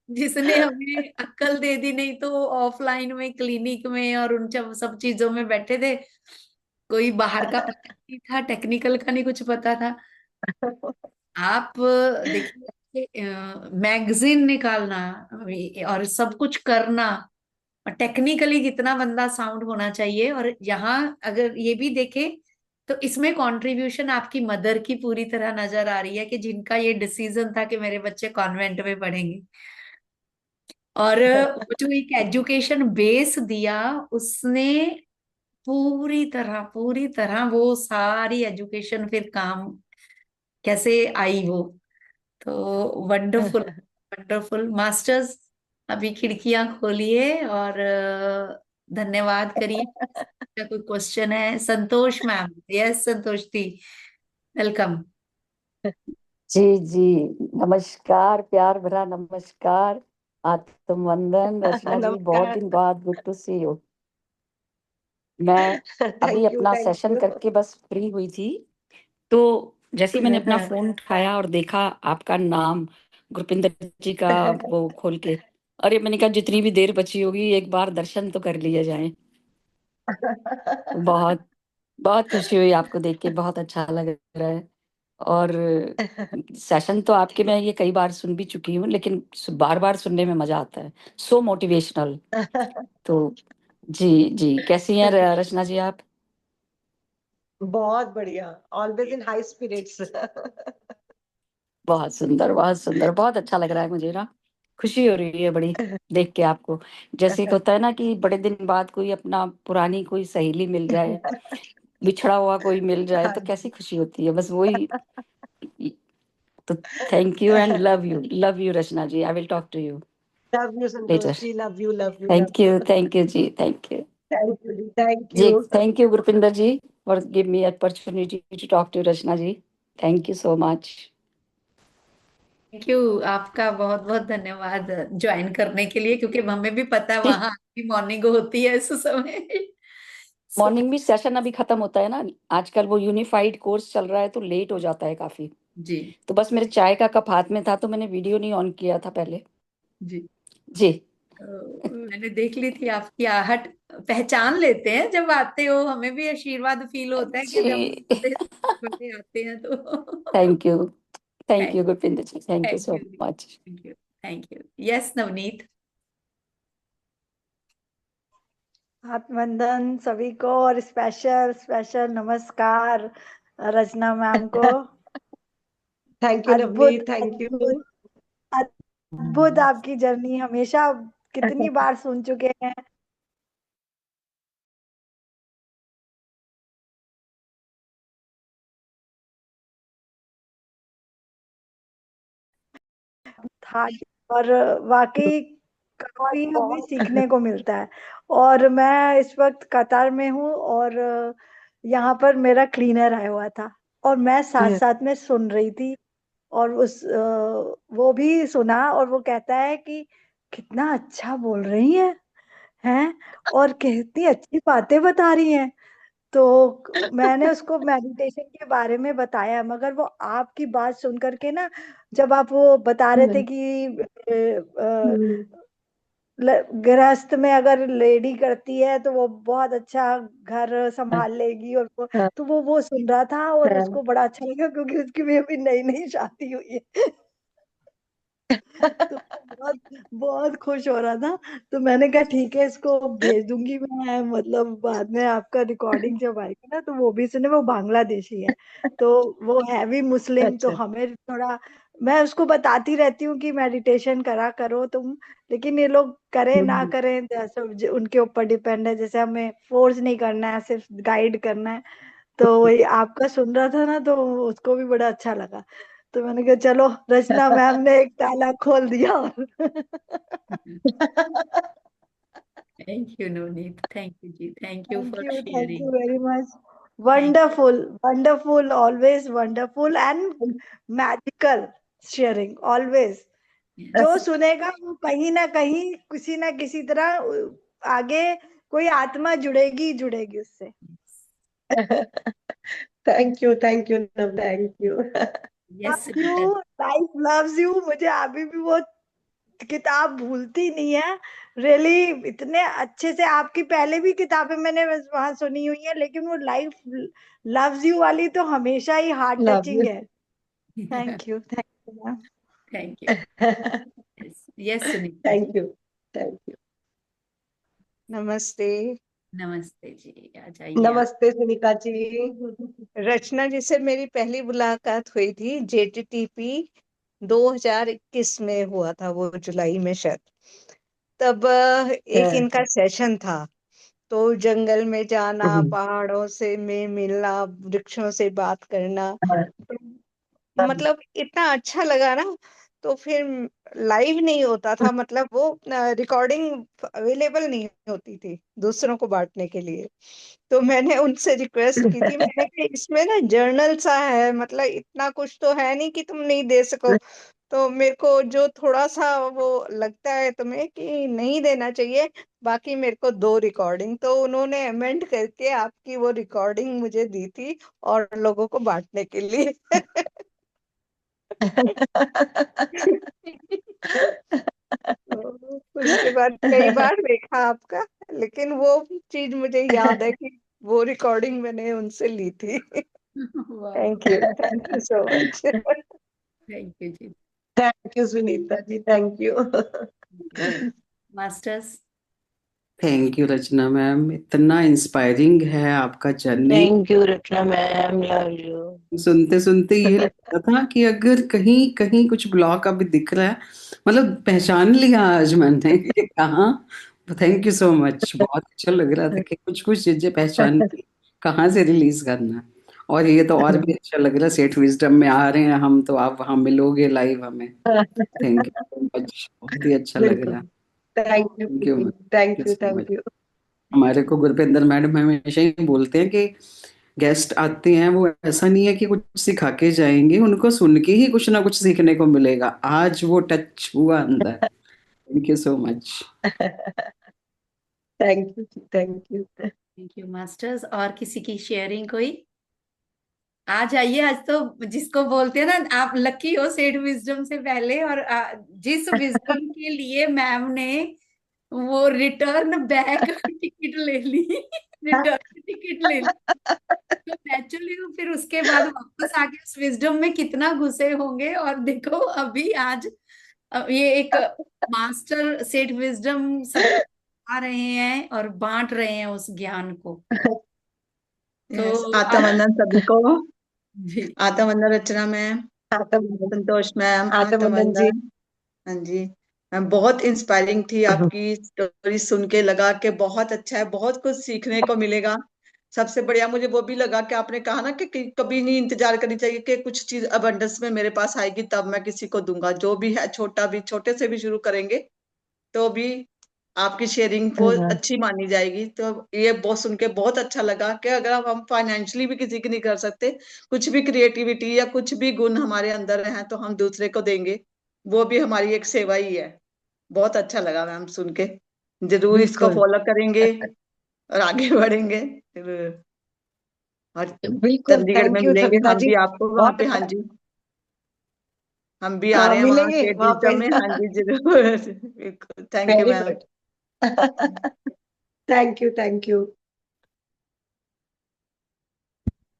जिसने हमें अक्ल दे दी। नहीं तो ऑफलाइन में, क्लिनिक में और उन सब सब चीजों में बैठे थे, कोई बाहर का पता नहीं था, टेक्निकल का नहीं कुछ पता था। आप देखिए, मैगजीन निकालना और सब कुछ करना, और टेक्निकली कितना बंदा साउंड होना चाहिए। और यहाँ अगर ये भी देखे, तो इसमें कंट्रीब्यूशन आपकी मदर की पूरी तरह नजर आ रही है, कि जिनका ये डिसीजन था कि मेरे बच्चे कॉन्वेंट में पढ़ेंगे। और वो जो एक एजुकेशन बेस दिया उसने, पूरी तरह वो सारी एजुकेशन फिर काम कैसे आई वो। तो वंडरफुल, वंडरफुल मास्टर्स। अभी खिड़कियां खोलिए और धन्यवाद करिए। क्या कोई क्वेश्चन है? संतोष मैम, यस संतोष दी, वेलकम। जी जी, नमस्कार, प्यार भरा नमस्कार, आत्म वंदन रचना जी, बहुत नमस्कार। दिन बाद, गुड टू सी यू। मैं अभी थैंक यू, अपना थैंक सेशन यू। करके बस फ्री हुई थी। तो जैसे ही मैंने अपना फोन उठाया और देखा आपका नाम, गुरपिंदर जी का वो खोल के, अरे मैंने कहा जितनी भी देर बची होगी एक बार दर्शन तो कर लिए जाए। बहुत बहुत खुशी हुई आपको देख के, बहुत अच्छा लग रहा है। और सेशन तो आपके मैं ये कई बार सुन भी चुकी हूँ, लेकिन बार बार सुनने में मजा आता है, सो मोटिवेशनल। तो जी जी, कैसी हैं रचना जी आप? बहुत बढ़िया, ऑलवेज इन हाई स्पिरिट्स। बहुत सुंदर, बहुत सुंदर, बहुत अच्छा लग रहा है मुझे ना, खुशी हो रही है बड़ी देख के आपको। जैसे एक होता है ना कि बड़े दिन बाद कोई अपना पुरानी कोई सहेली मिल जाए, बिछड़ा हुआ कोई मिल जाए, हाँ तो कैसी जी। खुशी होती है, बस वही। तो thank you and love you Rachna ji, I will talk to you love you Santosh later. जी, love you, love you, love you. Thank you जी, thank you thank you, thank जी, you. Thank you Gurpinder ji for give me opportunity to talk to Rachna ji. Thank you so much. Thank you, आपका बहुत बहुत धन्यवाद join करने के लिए, क्योंकि हमें भी पता है वहां आपकी मॉर्निंग होती है इस समय। मॉर्निंग भी सेशन अभी खत्म होता है ना, आजकल वो यूनिफाइड कोर्स चल रहा है तो लेट हो जाता है काफी। जी तो बस मेरे चाय का कप हाथ में था तो मैंने वीडियो नहीं ऑन किया था पहले। जी। जी। मैंने देख ली थी आपकी आहट, पहचान लेते हैं जब आते हो, हमें भी आशीर्वाद फील होता है कि जब जी। बड़े आते हैं तो। Thank you thank Gurpinder ji, thank you thank so you much. Thank you thank you. Yes Navneet. आत्मवंदन सभी को, और स्पेशल स्पेशल नमस्कार रचना मैम को। थैंक यू अद्भुत नवनीत, थैंक यू। अद्भुत अद्भुत आपकी जर्नी, हमेशा कितनी बार सुन चुके हैं। था, और वाकई काफी हमें सीखने को मिलता है। और मैं इस वक्त कतार में हूँ, और यहाँ पर मेरा क्लीनर आया हुआ था, और मैं साथ साथ में सुन रही थी, और वो भी सुना, और वो कहता है कि कितना अच्छा बोल रही हैं, और कितनी अच्छी बातें बता रही हैं। तो मैंने उसको मेडिटेशन के बारे में बताया, मगर वो आपकी बात सुन करके ना, जब आप वो बता रहे थे कि गृहस्थ में अगर लेडी करती है तो वो बहुत अच्छा घर संभाल लेगी, और वो, तो वो सुन रहा था, और उसको बड़ा अच्छा लगा, क्योंकि उसकी भी अभी नई नई शादी हुई है। तो बहुत बहुत खुश हो रहा था। तो मैंने कहा ठीक है, इसको भेज दूंगी मैं, मतलब बाद में आपका रिकॉर्डिंग जब आएगा ना तो वो भी सुने। वो बांग्लादेशी है, तो वो है भी मुस्लिम, तो अच्छा। हमें थोड़ा, मैं उसको बताती रहती हूँ कि मेडिटेशन करा करो तुम, लेकिन ये लोग करें ना करें, जैसे उनके ऊपर डिपेंड है। जैसे हमें फोर्स नहीं करना है, सिर्फ गाइड करना है। तो वही आपका सुन रहा था ना, तो उसको भी बड़ा अच्छा लगा। तो मैंने कहा चलो, रचना मैम ने एक ताला खोल दिया। और thank you Navneet, thank you जी, thank you for thank you sharing. Very much. Thank wonderful wonderful, always wonderful and magical sharing, always. जो यस सुनेगा वो कहीं ना कहीं, किसी ना किसी तरह आगे कोई आत्मा जुड़ेगी जुड़ेगी उससे। थैंक यू नव, thank you. Yes love Sunita. You, life loves you. मुझे अभी भी वो किताब भूलती नहीं है। रियली इतने अच्छे से, आपकी पहले भी किताबें मैंने वहां सुनी हुई है, लेकिन वो लाइफ लव्स यू वाली तो हमेशा ही हार्ट लव टचिंग यू। है। Thank you ma'am. Thank you. Yes yes Sunita ji. Thank you, thank you. नमस्ते। नमस्ते जी, आ जाइए आप। नमस्ते सुनीता जी। रचना जी से मेरी पहली मुलाकात हुई थी JTTP 2021 में, हुआ था वो जुलाई में शायद। तब एक इनका सेशन था, तो जंगल में जाना, पहाड़ों से में मिलना, वृक्षों से बात करना, मतलब इतना अच्छा लगा ना। तो फिर लाइव नहीं होता था, मतलब वो रिकॉर्डिंग अवेलेबल नहीं होती थी दूसरों को बांटने के लिए। तो मैंने उनसे रिक्वेस्ट की थी, मैंने कहा इसमें ना जर्नल सा है, मतलब इतना कुछ तो है नहीं कि तुम नहीं दे सको। तो मेरे को जो थोड़ा सा वो लगता है तुम्हें कि नहीं देना चाहिए, बाकी मेरे को दो रिकॉर्डिंग। तो उन्होंने अमेंड करके आपकी वो रिकॉर्डिंग मुझे दी थी, और लोगों को बांटने के लिए। तो उसके बाद कई बार देखा आपका, लेकिन वो चीज मुझे याद है कि वो रिकॉर्डिंग मैंने उनसे ली थी। वाह, thank you so much. Thank you जी। Thank you Sunita ji, thank you. Masters. Thank you Rachna ma'am, इतना इंस्पायरिंग है आपका journey. Thank you Rachna ma'am, love you. सुनते सुनते ये लगता था कि अगर कहीं कहीं कुछ ब्लॉक अभी दिख रहा है, मतलब पहचान लिया आज मैंने ये कहाँ। थैंक यू सो मच, बहुत अच्छा लग रहा था कि कुछ कुछ चीजें पहचान ली, कहाँ से रिलीज करना है। और ये तो और भी अच्छा लग रहा है, सेठ विजडम में आ रहे हैं हम, तो आप वहां मिलोगे लाइव हमें। थैंक यू सो मच, बहुत ही अच्छा लग रहा बिल्कुल। है। Thank you, thank you, thank you, so much. Thank you. हमारे को गुरपिंदर मैडम हमेशा ही बोलते हैं कि गेस्ट आते हैं वो ऐसा नहीं है कि कुछ सिखा के जाएंगे, उनको सुन के ही कुछ ना कुछ सीखने को मिलेगा। आज वो टच हुआ अंदर। Thank you so much. Thank you, thank you. Thank you masters. और किसी की शेयरिंग कोई? आ जाइए, आज तो जिसको बोलते हैं ना, आप लकी हो सेठ विजडम से पहले। और जिस विजडम के लिए मैम ने वो रिटर्न बैक टिकट ले ली, रिटर्न टिकट ले ली, तो नेचुरली फिर उसके बाद वापस आके उस विजडम में कितना घुसे होंगे। और देखो अभी आज ये एक मास्टर सेठ विजडम सब आ रहे हैं और बांट रहे हैं उस ज्ञान को। यस, तो आत्मवंदन सभी को। जी, आत्मवंदन रचना मैम, आत्मवंदन संतोष मैम, आत्मवंदन जी। आत्मवंदन। हाँ जी मैम, बहुत इंस्पायरिंग थी आपकी स्टोरी, सुन के लगा कि बहुत अच्छा है, बहुत कुछ सीखने को मिलेगा। सबसे बढ़िया मुझे वो भी लगा कि आपने कहा ना कि कभी नहीं इंतजार करनी चाहिए कि कुछ चीज अबंडेंस में मेरे पास आएगी तब मैं किसी को दूंगा। जो भी है, छोटा भी, छोटे से भी शुरू करेंगे तो भी आपकी शेयरिंग वो अच्छी मानी जाएगी। तो ये बहुत सुन के बहुत अच्छा लगा कि अगर हम फाइनेंशियली भी किसी की नहीं कर सकते, कुछ भी क्रिएटिविटी या कुछ भी गुण हमारे अंदर है तो हम दूसरे को देंगे, वो भी हमारी एक सेवा ही है। बहुत अच्छा लगा मैम सुन के, जरूर इसको बिल्कुल फॉलो करेंगे और आगे बढ़ेंगे। और बिल्कुल। चंडीगढ़ में थैंक यू मिलेंगे सविता हम जी, भी आपको वहां बहुत पे। हाँ अच्छा। जी, हम भी आ हाँ, रहे हैं वहां मिलेंगे स्टेट वहां पे। विजडम में। हाँ जी जरूर। Thank you very ma'am. Good. Thank you, thank you.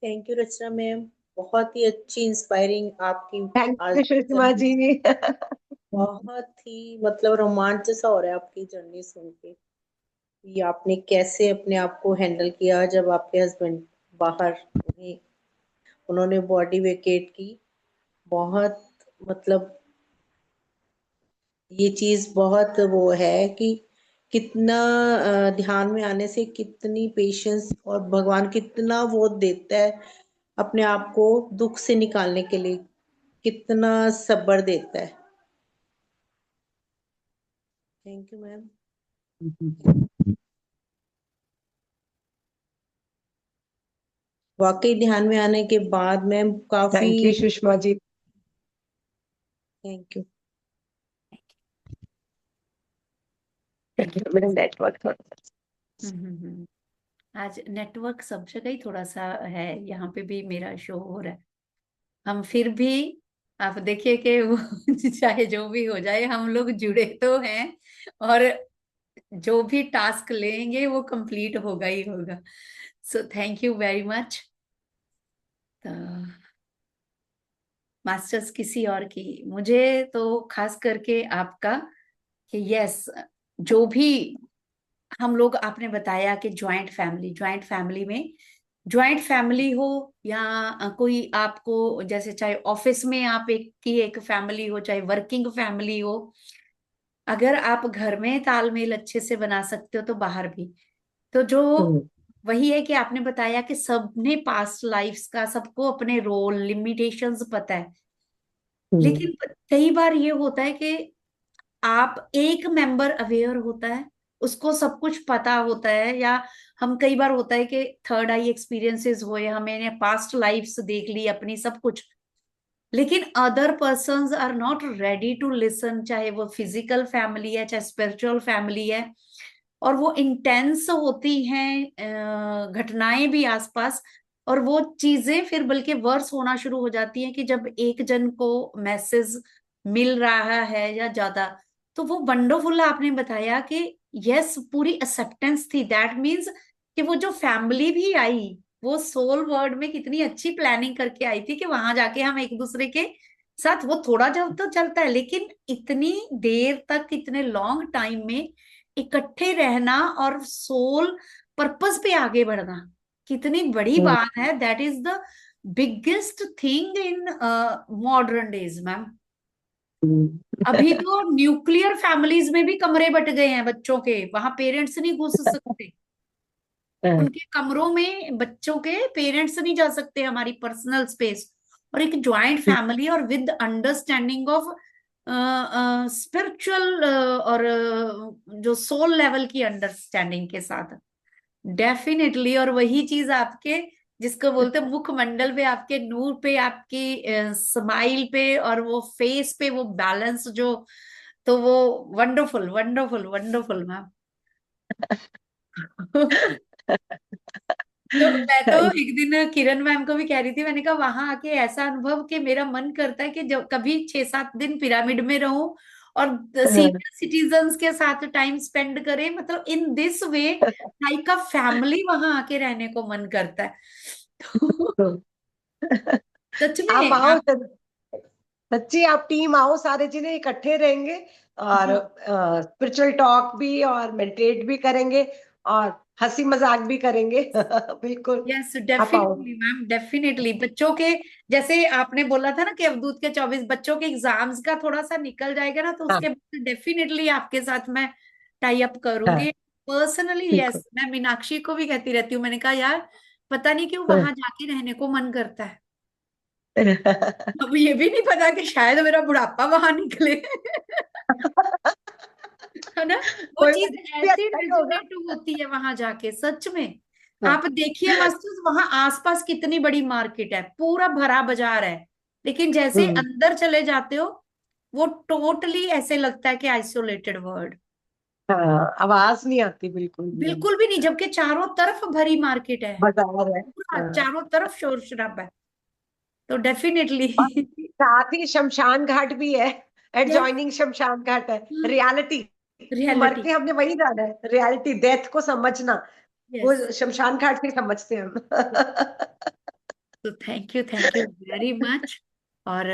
Thank you Rachna ma'am, बहुत ही अच्छी इंस्पायरिंग आपकी थैंक आज यू सुषमा जर्नी। जी। बहुत ही मतलब रोमांच जैसा हो रहा है आपकी जर्नी सुन के। ये आपने कैसे अपने आप को हैंडल किया जब आपके हस्बैंड बाहर, उन्हें उन्होंने बॉडी वेकेट की। बहुत मतलब ये चीज बहुत वो है कि कितना ध्यान में आने से कितनी पेशेंस, और भगवान कितना वो देता है अपने आप को दुख से निकालने के लिए, कितना सब्र देता है। Thank you ma'am. वाकई ध्यान में आने के बाद मैम काफी। Thank you Sushma ji. Thank you. मेरा नेटवर्क थोड़ा। हम्म। आज नेटवर्क सब जगह ही थोड़ा सा है, यहाँ पे भी मेरा शो हो रहा है। हम फिर भी, आप देखिए कि वो चाहे जो भी हो जाए हम लोग जुड़े तो हैं, और जो भी टास्क लेंगे वो कंप्लीट होगा ही होगा। सो थैंक यू वेरी मच। तो मास्टर्स किसी और की, मुझे तो खास करके आपका कि यस, जो भी हम लोग, आपने बताया कि ज्वाइंट फैमिली में, ज्वाइंट फैमिली हो या कोई आपको, जैसे चाहे ऑफिस में आप एक की एक फैमिली हो, चाहे वर्किंग फैमिली हो, अगर आप घर में तालमेल अच्छे से बना सकते हो तो बाहर भी। तो जो वही है कि आपने बताया कि सबने पास्ट लाइफ्स का, सबको अपने रोल लिमिटेशंस पता है। लेकिन कई बार ये होता है कि आप एक मेंबर अवेयर होता है, उसको सब कुछ पता होता है, या हम कई बार होता है कि थर्ड आई एक्सपीरियंसेस हुए, हमें पास्ट लाइफ्स देख ली अपनी सब कुछ, लेकिन other persons are not ready to listen, चाहे वो फिजिकल फैमिली है चाहे स्पिरिचुअल फैमिली है। और वो इंटेंस होती हैं घटनाएं भी आसपास, और वो चीजें फिर बल्कि वर्स होना शुरू हो जाती हैं कि जब एक जन को मैसेज मिल रहा है या ज्यादा। तो वो वंडरफुल आपने बताया कि यस, पूरी एक्सेप्टेंस थी। दैट मीन्स कि वो जो फैमिली भी आई, वो सोल वर्ड में कितनी अच्छी प्लानिंग करके आई थी कि वहां जाके हम एक दूसरे के साथ, वो थोड़ा जब तो चलता है लेकिन इतनी देर तक, इतने लॉन्ग टाइम में इकट्ठे रहना और सोल पर्पस पे आगे बढ़ना कितनी बड़ी बात है। That is the biggest thing in modern days ma'am. अभी तो न्यूक्लियर फैमिलीज में भी कमरे बट गए हैं बच्चों के, वहां पेरेंट्स नहीं घुस सकते, उनके कमरों में बच्चों के पेरेंट्स नहीं जा सकते, हमारी पर्सनल स्पेस। और एक ज्वाइंट फैमिली और विद अंडरस्टैंडिंग ऑफ स्पिरिचुअल और जो सोल लेवल की अंडरस्टैंडिंग के साथ, डेफिनेटली। और वही चीज आपके, जिसको बोलते हैं मुखमंडल पे, आपके नूर पे, आपकी स्माइल पे और वो फेस पे वो बैलेंस जो, तो वो वंडरफुल वंडरफुल वंडरफुल मैम। तो मैं तो एक दिन किरण मैम को भी कह रही थी, मैंने कहा वहां आके ऐसा अनुभव कि मेरा मन करता है कि जब कभी 6-7 दिन पिरामिड में रहूं और सीनियर सिटीजन्स के साथ टाइम स्पेंड करें, मतलब in this way like a family वहां आके रहने को मन करता है। तो सच आप में आओ, सच्ची आप टीम आओ, सारे जने इकट्ठे रहेंगे और जी, स्पिरिचुअल टॉक भी और मेडिटेट भी करेंगे और हंसी मजाक भी करेंगे। बिल्कुल यस आप आओ। डेफिनेटली मैम, डेफिनेटली बच्चों के, जैसे आपने बोला था ना कि अवधूत के 24 बच्चों के एग्जाम्स का थोड़ा सा निकल जाएगा ना, तो हाँ उसके बाद डेफिनेटली आपके साथ मैं टाई अप हाँ करूंगी पर्सनली। बिल्कुल। यस, मैं मीनाक्षी को भी कहती रहती हूँ, मैंने कहा यार पता नहीं क्यों वहां जाके रहने को मन करता है। अब ये भी नहीं पता कि शायद मेरा बुढ़ापा वहां निकले। है ना? वो कोई चीज बात नहीं, भी ऐसी अच्छा ही होगा। रेजोनेट होती है वहां जाके, सच में। हाँ आप देखिए मास्टर्स, वहां आसपास कितनी बड़ी मार्केट है, पूरा भरा बाजार है, लेकिन जैसे हम्म अंदर चले जाते हो वो टोटली ऐसे लगता है कि आइसोलेटेड वर्ल्ड। हाँ, आवाज नहीं आती बिल्कुल भी। बिल्कुल भी नहीं, जबकि चारों तरफ भरी मार्केट है, बाजार है। पूरा हाँ। चारों तरफ शोर शराबा है। तो डेफिनेटली और साथ ही शमशान घाट भी है, यस, एडजॉइनिंग शमशान घाट है। रियलिटी कि मर रियलिटी। के हमने वही जाना है, रियलिटी डेथ को समझना, वो यस, शमशान घाट से समझते हैं हम। तो थैंक यू वेरी मच। और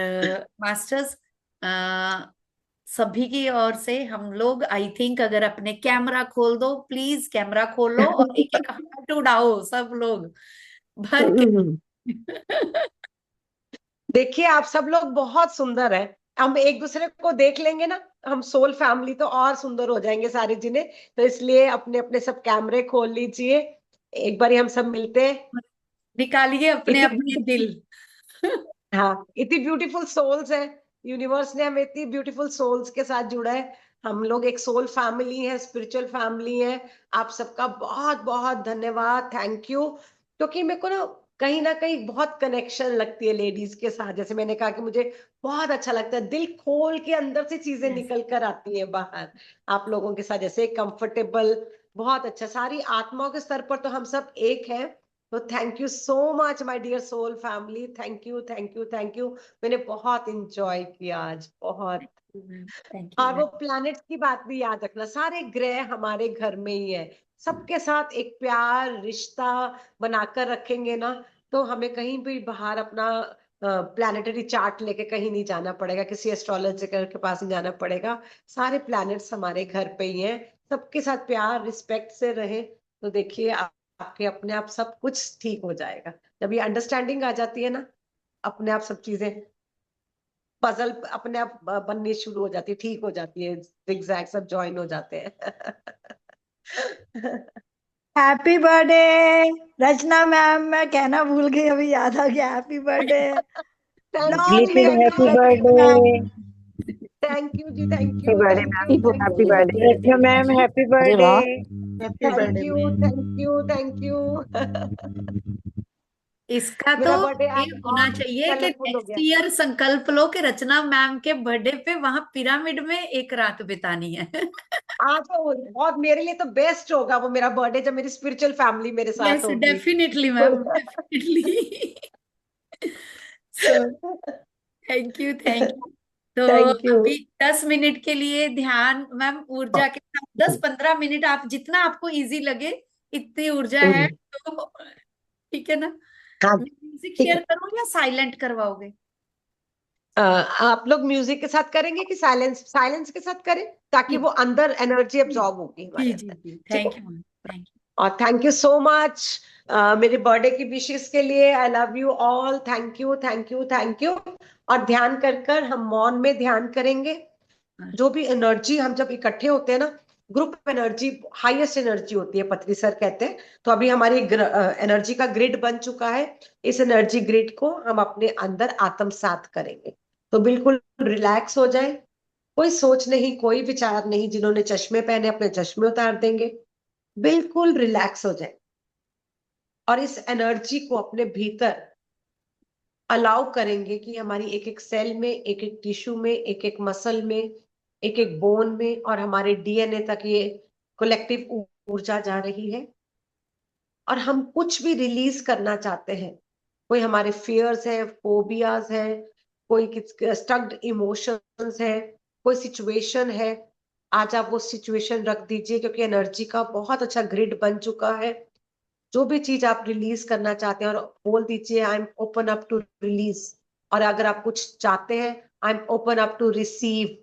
मास्टर्स, सभी की ओर से हम लोग आई थिंक, अगर अपने कैमरा खोल दो, प्लीज कैमरा खोलो और एक एक हाथ उड़ाओ सब लोग भर के। देखिए आप सब लोग बहुत सुंदर हैं, हम एक दूसरे को देख लेंगे ना, हम सोल फैमिली तो और सुंदर हो जाएंगे सारे जिने। तो इसलिए अपने अपने सब कैमरे खोल लीजिए, एक बार हम सब मिलते हैं। निकालिए अपने अपने इतनी दिल। हाँ, इतनी ब्यूटीफुल सोल्स है, यूनिवर्स ने हमें इतनी ब्यूटीफुल सोल्स के साथ जुड़ा है। हम लोग एक सोल फैमिली है, स्पिरिचुअल फैमिली है। आप सबका बहुत बहुत धन्यवाद, थैंक यू। क्योंकि मेरे को ना कहीं बहुत कनेक्शन लगती है लेडीज के साथ। जैसे मैंने कहा कि मुझे बहुत अच्छा लगता है, दिल खोल के अंदर से चीजें यस, निकल कर आती है बाहर। आप लोगों के साथ जैसे कंफर्टेबल, बहुत अच्छा, सारी आत्माओं के स्तर पर तो हम सब एक हैं। तो thank you so much my dear soul family, thank you thank you thank you. मैंने बहुत इंजॉय किया आज, बहुत। थैंक यू और वो मैम। प्लैनेट्स की बात भी याद रखना, सारे ग्रह हमारे घर में ही है। सबके साथ एक प्यार रिश्ता बनाकर रखेंगे ना, तो हमें कहीं भी बाहर अपना प्लैनेटरी चार्ट लेके कहीं नहीं जाना पड़ेगा, किसी एस्ट्रोलॉजर के पास नहीं जाना पड़ेगा। सारे प्लैनेट्स हमारे घर पे ही हैं। सबके साथ प्यार रिस्पेक्ट से रहे, तो देखिए आपके अपने आप सब कुछ ठीक हो जाएगा। जब ये अंडरस्टैंडिंग आ जाती है ना, अपने आप सब चीजें, पजल अपने आप बननी शुरू हो जाती है, ठीक हो जाती है, जिगजैग सब ज्वाइन हो जाते हैं। हैप्पी बर्थडे रचना मैम, मैं कहना भूल गई, अभी याद आ गया, happy birthday, thank you long Belated live thank to happy you Rachna thank ma'am. You birthday. Thank you जी, thank Happy you birthday, thank you ma'am. Thank Happy you birthday. Birthday Rachna ma'am, ma'am. happy अरे वाह, birthday. Happy thank birthday you ma'am. Thank you thank you. इसका तो मेरा birthday ये आज होना और चाहिए कि कलरफुल हो नेक्स्ट गया। ईयर संकल्प लो कि रचना मैम के बर्थडे पे वहां पिरामिड में एक रात बितानी है। आज तो बहुत मेरे लिए तो बेस्ट होगा वो मेरा बर्थडे, जब मेरी स्पिरिचुअल फैमिली मेरे साथ यस होगी। Definitely ma'am, definitely. So thank you. तो थैंक यू। अभी 10 मिनट के लिए ध्यान मैम, ऊर्जा के साथ 10-15 मिनट, आप जितना आपको इजी लगे, इतनी ऊर्जा है तो ठीक है ना? हाँ म्यूजिक ठीक शेयर है। करूँ या साइलेंट करवाओगे? आप लोग म्यूजिक के साथ करेंगे कि साइलेंस साइलेंस के साथ करें, ताकि जी वो अंदर एनर्जी एब्जॉर्ब होगी जी हमारे जी अंदर। जी, ठीक है। थैंक यू मैम, थैंक और थैंक यू सो मच मेरे बर्थडे की विशेस के लिए। I love you all, thank you thank you thank you. और ध्यान कर कर हम मौन में ध्यान करेंगे। यू। जो भी एनर्जी हम जब इकट्ठे होते हैं ना, ग्रुप एनर्जी हाईएस्ट एनर्जी होती है, पत्री सर कहते हैं। तो अभी हमारी एनर्जी का ग्रिड बन चुका है। इस एनर्जी ग्रिड को हम अपने अंदर आत्मसात करेंगे। तो बिल्कुल रिलैक्स हो जाए, कोई सोच नहीं, कोई विचार नहीं। जिन्होंने चश्मे पहने अपने चश्मे उतार देंगे, बिल्कुल रिलैक्स हो जाए। और इस एनर्जी को अपने भीतर अलाउ करेंगे कि हमारी एक एक सेल में, एक एक टिश्यू में, एक एक मसल में, एक एक बोन में और हमारे डीएनए तक ये कलेक्टिव ऊर्जा जा रही है। और हम कुछ भी रिलीज करना चाहते हैं, कोई हमारे फियर्स है, फोबियाज है, कोई स्टक्ड इमोशंस है, कोई सिचुएशन है, आज आप वो सिचुएशन रख दीजिए, क्योंकि एनर्जी का बहुत अच्छा ग्रिड बन चुका है। जो भी चीज आप रिलीज करना चाहते हैं, और बोल दीजिए I am open up to release. और अगर आप कुछ चाहते हैं, I am open up to receive,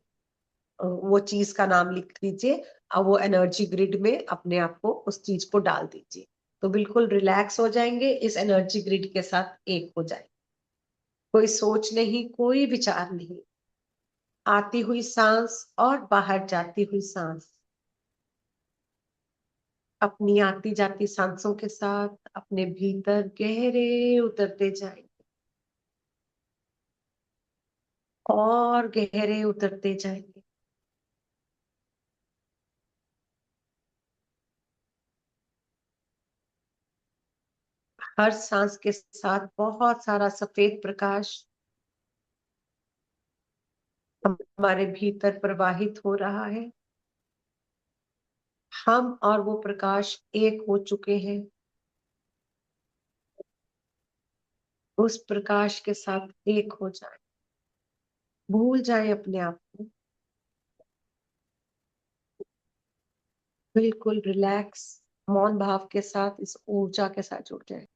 वो चीज का नाम लिख दीजिए, और वो एनर्जी ग्रिड में अपने आप को, उस चीज को डाल दीजिए, तो बिल्कुल रिलैक्स हो जाएंगे, इस एनर्जी ग्रिड के साथ एक हो जाएंगे। कोई सोच नहीं, कोई विचार नहीं, आती हुई सांस और बाहर जाती हुई सांस, अपनी आती जाती सांसों के साथ अपने भीतर गहरे उतरते जाएंगे, और गहरे उतरते जाएंगे। हर सांस के साथ बहुत सारा सफेद प्रकाश हमारे भीतर प्रवाहित हो रहा है। हम और वो प्रकाश एक हो चुके हैं। उस प्रकाश के साथ एक हो जाए, भूल जाए अपने आप को, बिल्कुल रिलैक्स मौन भाव के साथ इस ऊर्जा के साथ जुड़ जाए।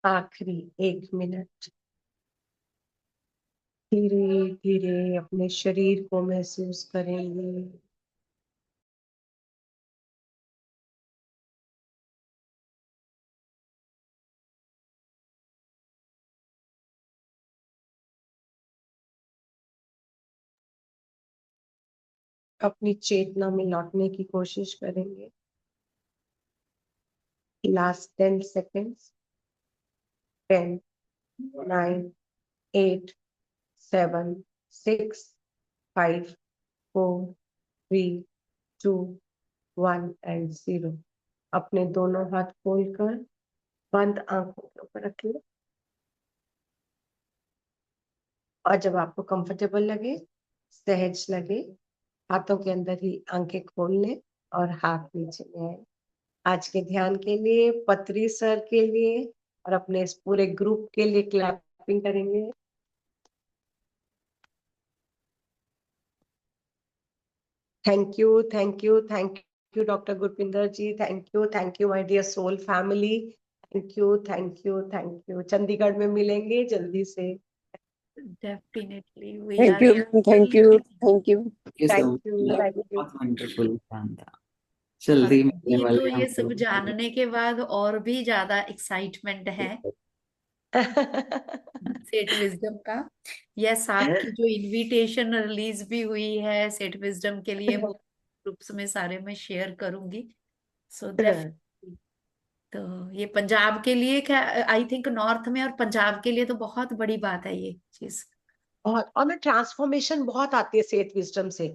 आखिरी 1 मिनट धीरे धीरे अपने शरीर को महसूस करेंगे। अपनी चेतना में लौटने की कोशिश करेंगे। Last 10 seconds. 10, 9, 8, 7, 6, 5, 4, 3, 2, 1 एंड 0। अपने दोनों हाथ खोलकर बंद आंखों के ऊपर रखिए, और जब आपको कंफर्टेबल लगे, सहज लगे, हाथों के अंदर ही आंखें खोल लें और हाथ नीचे ले आए। आज के ध्यान के लिए, पत्री सर के लिए और अपने इस पूरे ग्रुप के लिए क्लैपिंग करेंगे। Thank you, thank you, thank you doctor Gurpinder ji. Thank you my dear soul family. Thank you, thank you, thank you. Chandigarh में मिलेंगे जल्दी से। Definitely we thank are you thank you thank you. ये सब थैंक यू, थैंक यू। बहुत wonderful plan था। और जल्दी मिलने अभी तो वाले हम ये सब लोग। जानने के बाद और भी ज्यादा एक्साइटमेंट है सेट विजडम का। यस, आपकी जो इनविटेशन रिलीज भी हुई है सेट विजडम के लिए, वो ग्रुप्स में सारे में शेयर करूंगी। So definitely. तो ये पंजाब के लिए, आई थिंक नॉर्थ में और पंजाब के लिए तो बहुत बड़ी बात है ये चीज। और ना ट्रांसफॉर्मेशन बहुत आती है सेठ विजडम से।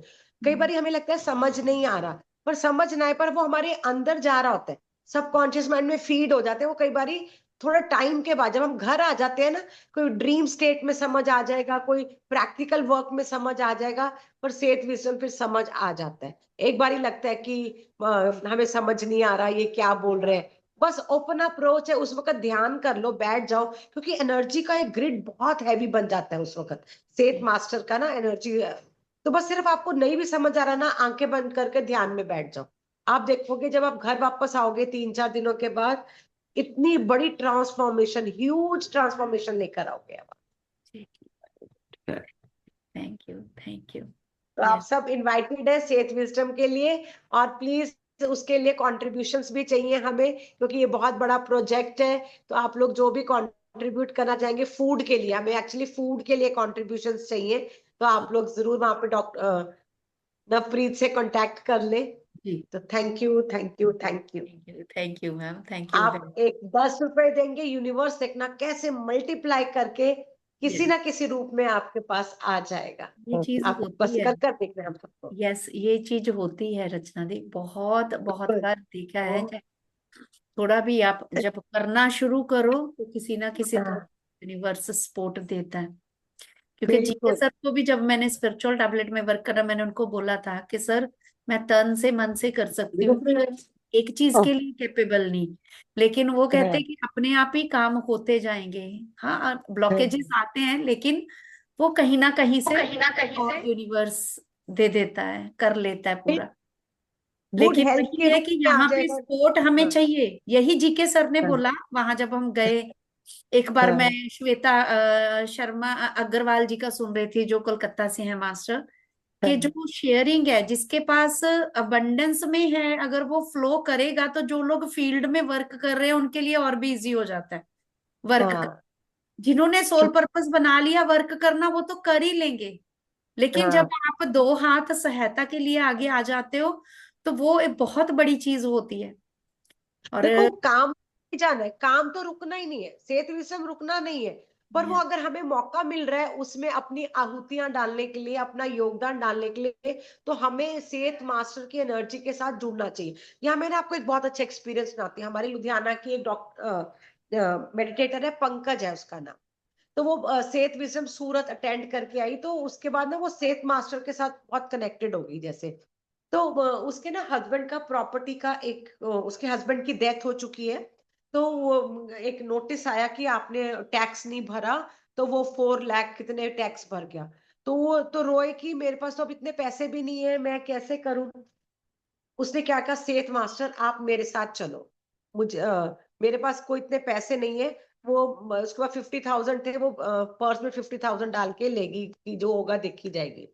कई बार हमें लगता है समझ नहीं आ रहा, पर समझ ना आए पर वो हमारे अंदर जा रहा होता है, सबकॉन्शियस माइंड में फीड हो जाते हैं वो। कई बार थोड़ा टाइम के बाद जब हम घर आ जाते हैं ना, कोई ड्रीम स्टेट में समझ आ जाएगा, कोई प्रैक्टिकल वर्क में समझ आ जाएगा, पर सेठ विजडम फिर समझ आ जाता है। एक बार ही लगता है कि हमें समझ नहीं आ रहा ये क्या बोल रहे हैं। बस ओपन अप्रोच है, उस वक्त ध्यान कर लो, बैठ जाओ, क्योंकि एनर्जी का एक ग्रिड बहुत हैवी बन जाता है उस वक्त सेठ मास्टर का ना एनर्जी। तो बस सिर्फ आपको नहीं भी समझ आ रहा ना, आंखें बंद करके ध्यान में बैठ जाओ। आप देखोगे जब आप घर वापस आओगे 3-4 दिनों के बाद, इतनी बड़ी ट्रांसफॉर्मेशन, ह्यूज ट्रांसफॉर्मेशन लेकर आओगे आप। Thank you, thank you. तो आप सब इनवाइटेड है सेठ विजडम के लिए, और प्लीज उसके लिए कॉन्ट्रीब्यूशंस भी चाहिए हमें, क्योंकि ये बहुत बड़ा प्रोजेक्ट है। तो आप लोग जो भी कंट्रीब्यूट करना चाहेंगे फूड के लिए, हमें एक्चुअली फूड के लिए कॉन्ट्रीब्यूशंस चाहिए, तो आप लोग जरूर वहां पे डॉक्टर नवप्रीत से कांटेक्ट कर ले। तो thank you, thank you, thank you. Thank you ma'am, thank you. आप एक 10 रुपए देंगे, यूनिवर्स देखना कैसे मल्टीप्लाई करके किसी ना किसी रूप में आपके पास आ जाएगा। ये चीज आप बस होती है। कर कर देखना हम सबको। यस, ये चीज होती है रचना दी, बहुत बहुत बार देखा है कि थोड़ा भी आप जब करना शुरू करो तो किसी ना किसी तरह यूनिवर्स सपोर्ट देता है। क्योंकि जीके बिल्कुल। सर को भी जब मैंने स्पिरिचुअल टैबलेट में वर्क करा, मैंने उनको बोला था कि सर मैं तन से मन से कर सकती हूँ, एक चीज के लिए कैपेबल नहीं। लेकिन वो कहते हैं कि अपने आप ही काम होते जाएंगे। हाँ, ब्लॉकेजेस आते हैं, लेकिन वो कहीं ना कहीं से और यूनिवर्स दे देता है, कर लेता है पूरा। गुड लेकिन हेल्थ वही के है रूप कि में आ यहाँ पे जाएगा। सपोर्ट हमें चाहिए। यही जीके सर ने हाँ, बोला वहां जब हम गए। एक बार मैं श्वेता शर्मा अग्रवाल जी का सुन रही थी, जो कोलकाता से है मास्टर, कि जो शेयरिंग है, जिसके पास अबंडेंस में है, अगर वो फ्लो करेगा तो जो लोग फील्ड में वर्क कर रहे हैं उनके लिए और भी इजी हो जाता है वर्क कर। हाँ, जिन्होंने सोल पर्पस बना लिया वर्क करना, वो तो कर ही लेंगे। लेकिन जब हाँ। आप दो हाथ सहायता के लिए आगे आ जाते हो, तो वो एक बहुत बड़ी चीज होती है। और देखो काम नहीं जाना है, काम तो रुकना ही नहीं है, सेहत विषम रुकना नहीं है, पर वो अगर हमें मौका मिल रहा है उसमें अपनी आहुतियां डालने के लिए, अपना योगदान डालने के लिए, तो हमें सेहत मास्टर की एनर्जी के साथ जुड़ना चाहिए। यहाँ मैंने आपको एक बहुत अच्छा एक्सपीरियंस सुनाती हूँ। हमारी लुधियाना की एक डॉक्टर मेडिटेटर है, पंकज है उसका नाम। तो वो सेहत विषम सूरत अटेंड करके आई, तो उसके बाद ना वो सेहत मास्टर के साथ बहुत कनेक्टेड हो गई जैसे। तो उसके ना हस्बैंड का प्रॉपर्टी का एक उसके हस्बैंड की डेथ हो चुकी है। तो वो एक नोटिस आया कि आपने टैक्स नहीं भरा, तो वो 4 लाख कितने टैक्स भर गया। तो वो तो रोए कि मेरे पास तो अब इतने पैसे भी नहीं है, मैं कैसे करूं। उसने क्या कहा, सेठ मास्टर आप मेरे साथ चलो, मुझे मेरे पास कोई इतने पैसे नहीं है, वो उसके बाद 50,000 थे, वो पर्स में 50,000 डाल के लेगी कि जो होगा देखी जाएगी।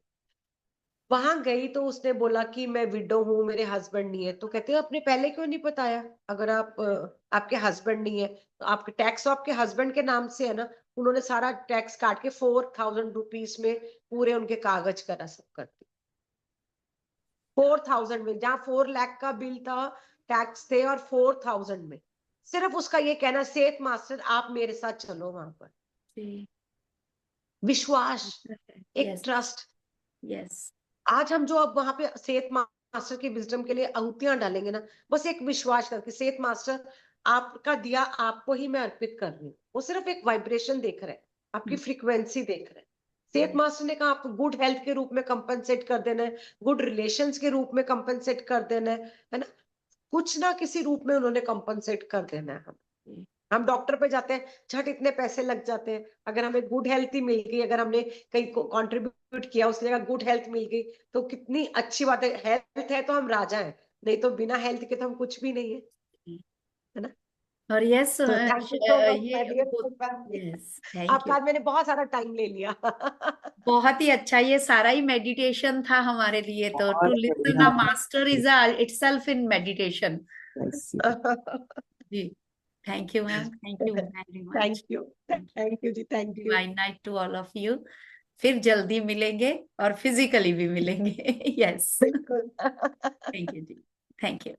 वहां गई तो उसने बोला कि मैं विडो हूँ, मेरे हस्बैंड नहीं है। तो कहते हैं आपने पहले क्यों नहीं बताया? अगर आप आपके हस्बैंड नहीं है तो आपके टैक्स तो आपके हस्बैंड के नाम से है ना। उन्होंने सारा टैक्स काट के 4,000 रुपीज में पूरे उनके कागज करा सब कर दिए। 4,000 में, जहाँ 4 लाख का बिल था, टैक्स थे, और 4,000 में सिर्फ उसका ये कहना, सेठ मास्टर आप मेरे साथ चलो वहां पर। जी, विश्वास, एक यस ट्रस्ट। यस आज हम जो अब वहां पे सेठ मास्टर की विजडम के लिए आहुतियां डालेंगे ना, बस एक विश्वास करके, सेठ मास्टर आपका दिया आपको ही मैं अर्पित कर रही हूँ। वो सिर्फ एक वाइब्रेशन देख रहे हैं, आपकी फ्रीक्वेंसी देख रहे हैं। सेठ मास्टर ने कहा आपको गुड हेल्थ के रूप में कंपनसेट कर देना है, गुड रिलेशंस के रूप में कंपनसेट कर देना है ना, कुछ ना किसी रूप में उन्होंने कंपनसेट कर देना है। हम डॉक्टर पे जाते हैं, झट इतने पैसे लग जाते हैं। अगर हमें गुड हेल्थ ही मिल गई, अगर हमने कहीं कंट्रीब्यूट किया, उसकी जगह गुड हेल्थ मिल गई, तो कितनी अच्छी बात है। हेल्थ है तो हम राजा हैं, नहीं तो बिना हेल्थ के तो हम कुछ भी नहीं है ना। और यस तो थैंक यू सो मच ये माय डियर। यस थैंक आपका यू। आज मैंने बहुत सारा टाइम ले लिया। बहुत ही अच्छा, ये सारा ही मेडिटेशन था हमारे लिए। तो टू बहुत लिसन बढ़िया। A master is itself in meditation. जी, thank you ma'am, thank you very thank much. You, thank you जी, thank you. Divine night to all of you. फिर जल्दी मिलेंगे और फिजिकली भी मिलेंगे। यस बिल्कुल। थैंक यू जी, थैंक यू।